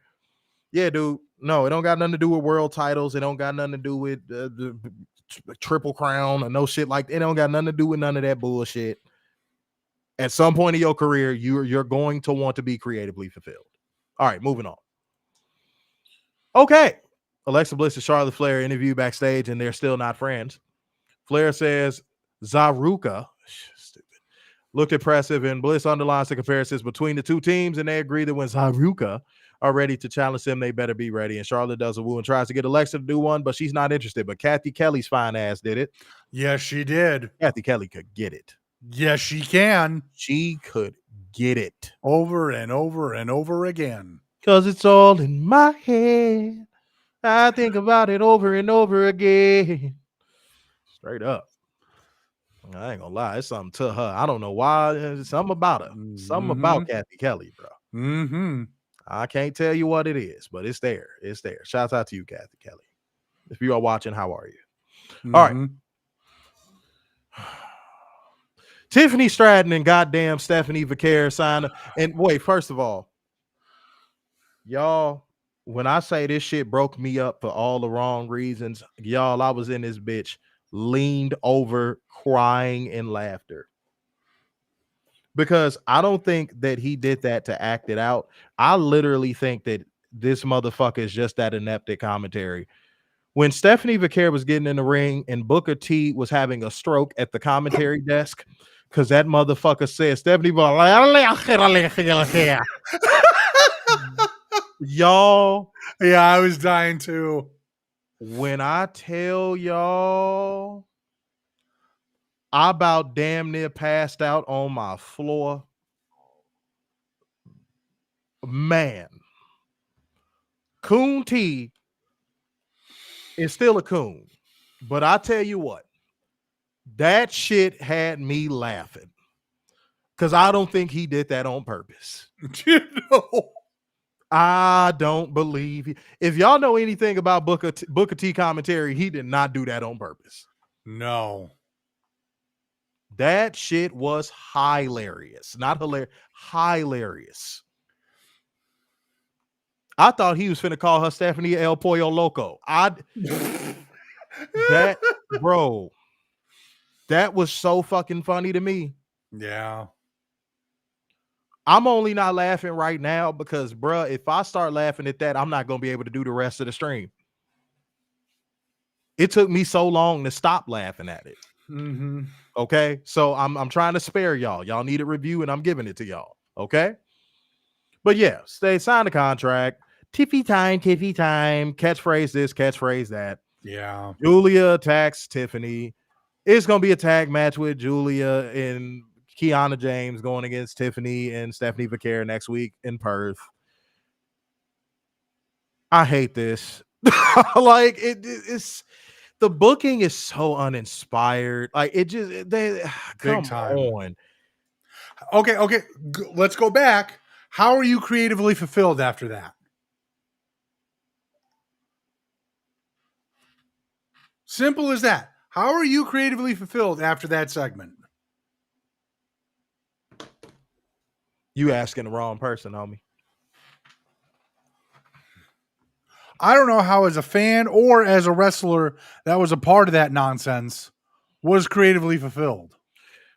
yeah, dude, no, it don't got nothing to do with world titles. It don't got nothing to do with the Triple Crown or no shit like that. It don't got nothing to do with none of that bullshit. At some point in your career, you're going to want to be creatively fulfilled. All right, moving on. Okay. Alexa Bliss and Charlotte Flair interview backstage, and they're still not friends. Flair says Zaruka looked impressive, and Bliss underlines the comparisons between the two teams, and they agree that when Zaruka are ready to challenge them, they better be ready. And Charlotte does a woo and tries to get Alexa to do one, but she's not interested. But Kathy Kelly's fine ass did it. Yes, she did. Kathy Kelly could get it. Yes, she can. She could get it. Over and over and over again. Because it's all in my head. I think about it over and over again. Straight up. I ain't gonna lie. It's something to her. I don't know why. It's something about her. Something about Kathy Kelly, bro. I can't tell you what it is, but it's there. It's there. Shouts out to you, Kathy Kelly. If you are watching, how are you? All right. Tiffany Stratton and goddamn Stephanie Vaquer signed. And wait, first of all, y'all, when I say this shit broke me up for all the wrong reasons, y'all, I was in this bitch leaned over crying in laughter. Because I don't think that he did that to act it out. I literally think that this motherfucker is just that inept at commentary. When Stephanie Vaquer was getting in the ring and Booker T was having a stroke at the commentary desk, because that motherfucker said, Stephanie, y'all. Yeah, I was dying too. When I tell y'all, I about damn near passed out on my floor. Man, Coon T is still a coon. But I tell you what, that shit had me laughing. Because I don't think he did that on purpose. You know? I don't believe he. If y'all know anything about Booker T commentary, he did not do that on purpose. No. That shit was hilarious. Not hilarious. Hilarious. I thought he was finna call her Stephanie El Pollo Loco. That, bro, that was so fucking funny to me. Yeah. I'm only not laughing right now because, bruh, if I start laughing at that, I'm not going to be able to do the rest of the stream. It took me so long to stop laughing at it. Okay? So I'm trying to spare y'all. Y'all need a review, and I'm giving it to y'all. Okay? But yeah, they signed a contract. Tiffy time, catchphrase this, catchphrase that. Yeah. Julia attacks Tiffany. It's going to be a tag match with Julia and Kiana James going against Tiffany and Stephanie Vaquer next week in Perth. I hate this. Like it's the booking is so uninspired. Like it just they come time. on. Okay. Let's go back. How are you creatively fulfilled after that? Simple as that. How are you creatively fulfilled after that segment? You asking the wrong person, homie. I don't know how, as a fan or as a wrestler that was a part of that nonsense, was creatively fulfilled.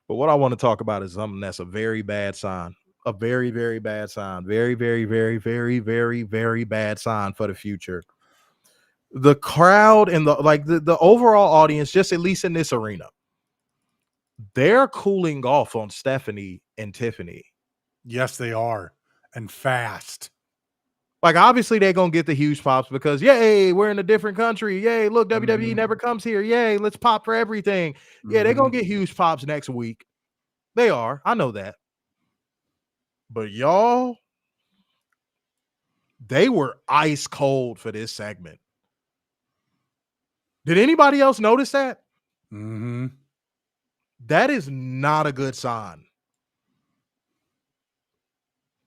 But what I want to talk about is something that's a very bad sign. A very, very bad sign. Very, very, very, very, very, very bad sign for the future. The crowd and the overall audience, just at least in this arena, they're cooling off on Stephanie and Tiffany. Yes, they are. And fast. Like, obviously, they're going to get the huge pops because, yay, we're in a different country. Yay, look, WWE never comes here. Yay, let's pop for everything. Yeah, they're going to get huge pops next week. They are. I know that. But y'all, they were ice cold for this segment. Did anybody else notice that? Mm-hmm. That is not a good sign.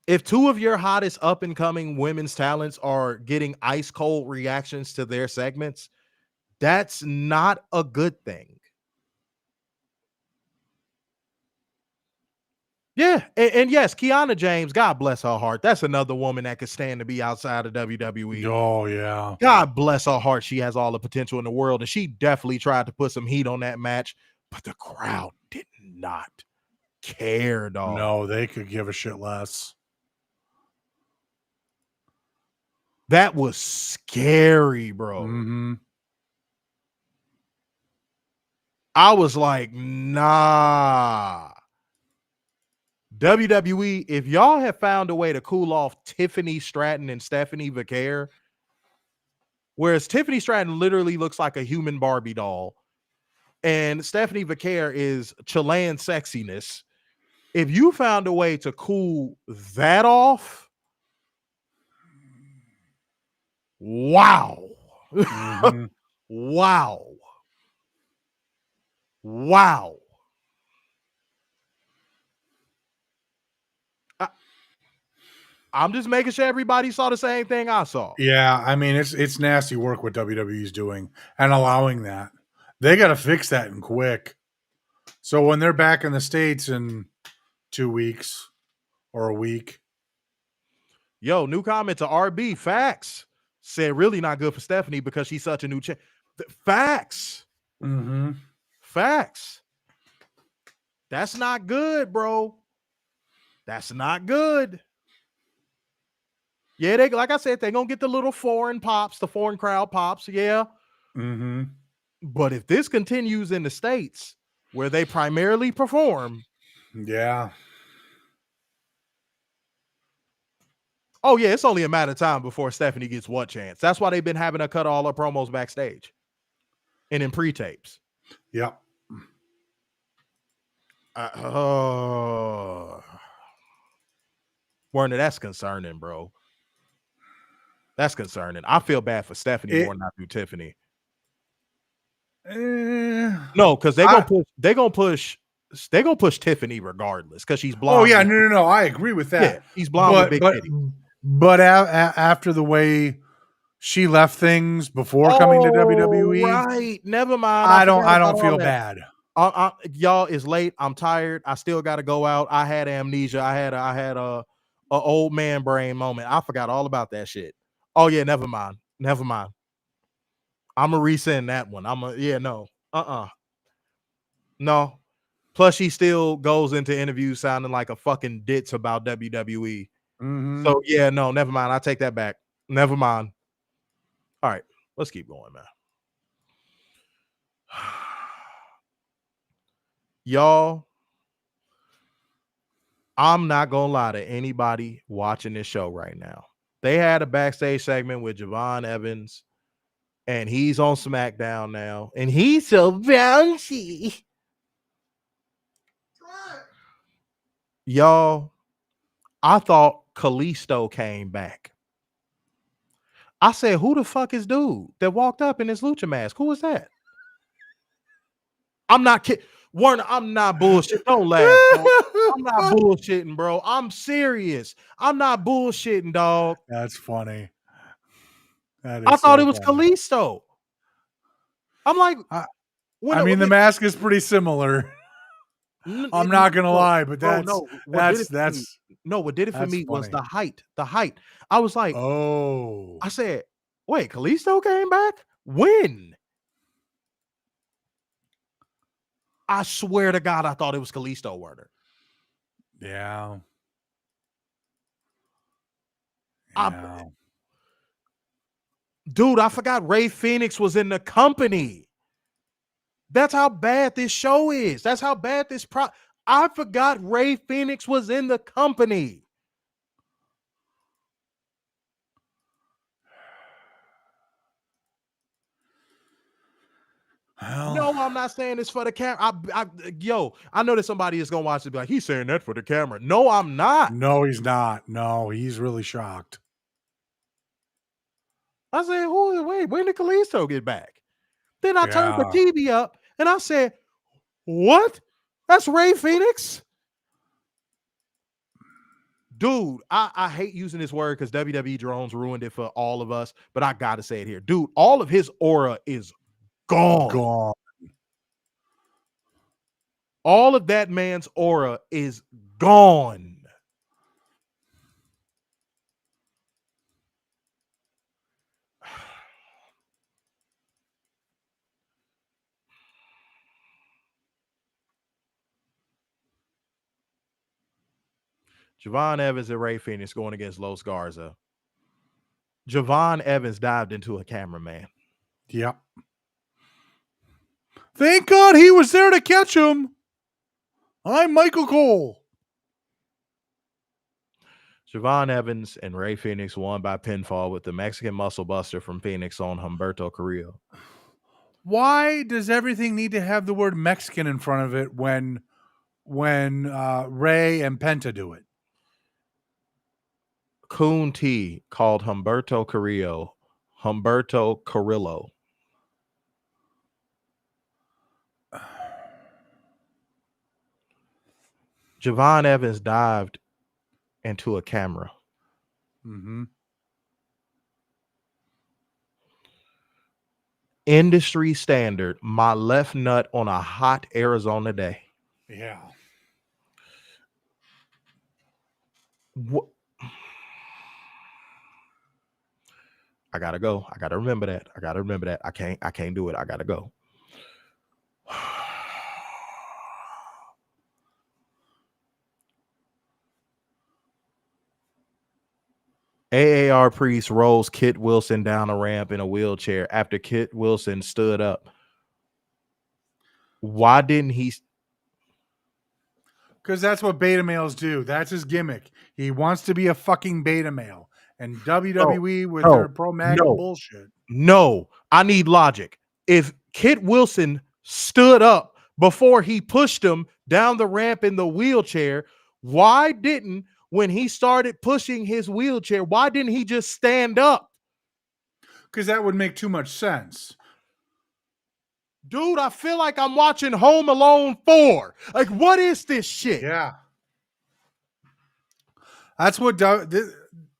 If two of your hottest up-and-coming women's talents are getting ice cold reactions to their segments, that's not a good thing. Yeah, and yes, Kiana James, God bless her heart. That's another woman that could stand to be outside of WWE. Oh, yeah. God bless her heart. She has all the potential in the world, and she definitely tried to put some heat on that match, but the crowd did not care, dog. No, they could give a shit less. That was scary, bro. Mm-hmm. I was like, nah. WWE, if y'all have found a way to cool off Tiffany Stratton and Stephanie Vaquer, whereas Tiffany Stratton literally looks like a human Barbie doll, and Stephanie Vaquer is Chilean sexiness. If you found a way to cool that off, wow. Mm-hmm. Wow. Wow. I'm just making sure everybody saw the same thing I saw. Yeah, I mean, it's nasty work what WWE's doing and allowing that. They got to fix that and quick. So when they're back in the States in 2 weeks or a week. Yo, new comment to RB. Facts. Said really not good for Stephanie because she's such a new facts. Mm-hmm. Facts. That's not good, bro. That's not good. Yeah, they like I said, they're gonna get the little foreign pops, the foreign crowd pops. Yeah. Mm-hmm. But if this continues in the States where they primarily perform, yeah. Oh, yeah, it's only a matter of time before Stephanie gets what chance. That's why they've been having her cut all her promos backstage and in pre-tapes. Yep. Werner, that's concerning, bro. That's concerning. I feel bad for Stephanie more than I do Tiffany. No, because they're gonna push Tiffany regardless because she's blonde. Oh yeah, no. I agree with that. Yeah, she's blonde with big titties. But after the way she left things before coming to WWE, right? Never mind. I don't feel bad. Y'all, it's late. I'm tired. I still got to go out. I had amnesia. I had a old man brain moment. I forgot all about that shit. Oh yeah, never mind. I'm gonna resend that one. No. Plus, she still goes into interviews sounding like a fucking ditz about WWE. Mm-hmm. So yeah, no, never mind. I take that back. Never mind. All right, let's keep going, man. Y'all, I'm not gonna lie to anybody watching this show right now. They had a backstage segment with Javon Evans, and he's on SmackDown now, and he's so bouncy. Y'all, I thought Kalisto came back. I said, who the fuck is dude that walked up in his lucha mask? Who was that? I'm not kidding. Warner, I'm not bullshit. Don't laugh, dog. I'm not bullshitting, bro. I'm serious. I'm not bullshitting, dog. That's funny. That I is thought so it was funny. Kalisto. I'm like, I mean, the mask is pretty similar. I'm not gonna lie, but what did it for me was funny. the height. The height. I was like, I said, wait, Kalisto came back? When? I swear to God, I thought it was Kalisto, Werner. Yeah. Dude, I forgot Ray Phoenix was in the company. That's how bad this show is. That's how bad this I forgot Ray Phoenix was in the company. Well, no, I'm not saying this for the camera. I know that somebody is gonna watch it and be like, he's saying that for the camera. No, I'm not. No, he's not. No, he's really shocked. I said, wait, when did Kalisto get back? Then I turned the TV up and I said, what? That's Ray Phoenix? Dude, I hate using this word because WWE drones ruined it for all of us, but I gotta say it here. Dude, all of his aura is gone. All of that man's aura is gone. Javon Evans and Ray Phoenix going against Los Garza. Javon Evans dived into a cameraman. Yep. Thank God he was there to catch him. I'm Michael Cole. Javon Evans and Ray Phoenix won by pinfall with the Mexican Muscle Buster from Phoenix on Humberto Carrillo. Why does everything need to have the word Mexican in front of it when Ray and Penta do it? Coon T called Humberto Carrillo Humberto Carrillo. Javon Evans dived into a camera. Mm-hmm. Industry standard, my left nut on a hot Arizona day. Yeah. What? I gotta go. I gotta remember that. I can't do it. I gotta go. AAR Priest rolls Kit Wilson down a ramp in a wheelchair after Kit Wilson stood up. Why didn't he? Because that's what beta males do. That's his gimmick. He wants to be a fucking beta male. And WWE with their pro MAGA bullshit. No, I need logic. If Kit Wilson stood up before he pushed him down the ramp in the wheelchair, why didn't, when he started pushing his wheelchair, why didn't he just stand up? Because that would make too much sense. Dude, I feel like I'm watching Home Alone 4. Like, what is this shit? Yeah. That's what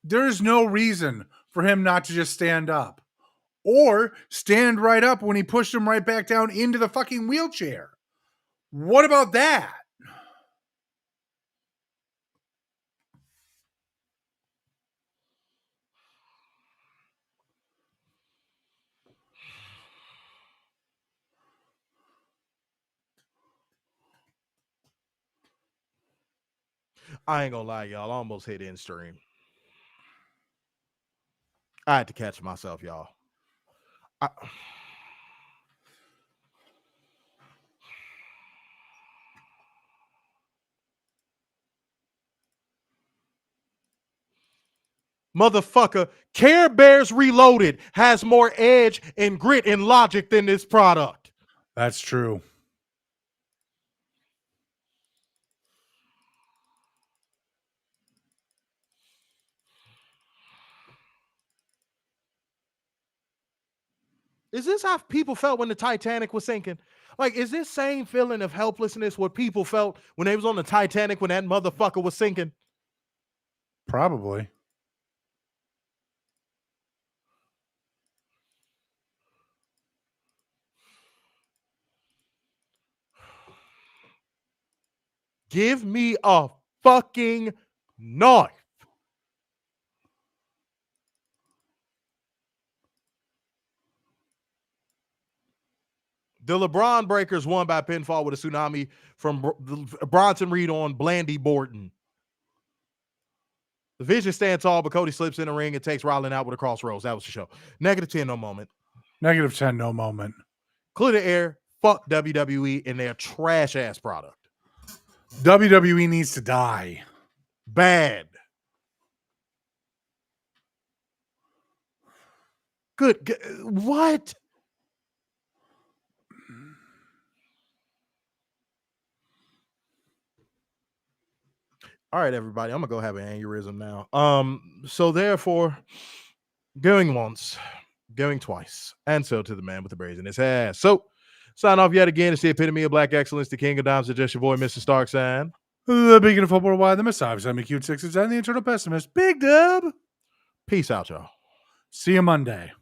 there's no reason for him not to just stand up. Or stand right up when he pushed him right back down into the fucking wheelchair. What about that? I ain't gonna lie, y'all. I almost hit in stream. I had to catch myself, y'all. Motherfucker, Care Bears Reloaded has more edge and grit and logic than this product. That's true. Is this how people felt when the Titanic was sinking? Like, is this same feeling of helplessness what people felt when they was on the Titanic when that motherfucker was sinking? Probably. Give me a fucking knife. The LeBron Breakers won by pinfall with a tsunami from Bronson Reed on Blandy Borton. The Vision stands tall, but Cody slips in the ring and takes Rollin out with a crossroads. That was the show. -10, no moment. -10, no moment. Clear the air. Fuck WWE and their trash ass product. WWE needs to die. Bad. Good. What? All right, everybody. I'm gonna go have an aneurysm now. So therefore, going once, going twice, and so to the man with the braids in his ass. So sign off yet again. It's the epitome of black excellence, the king of dimes, just your boy, Mr. Starksan. The beacon of football wide, the Messiah, Sami cute sixes, and the eternal pessimist, Big Dub. Peace out, y'all. See you Monday.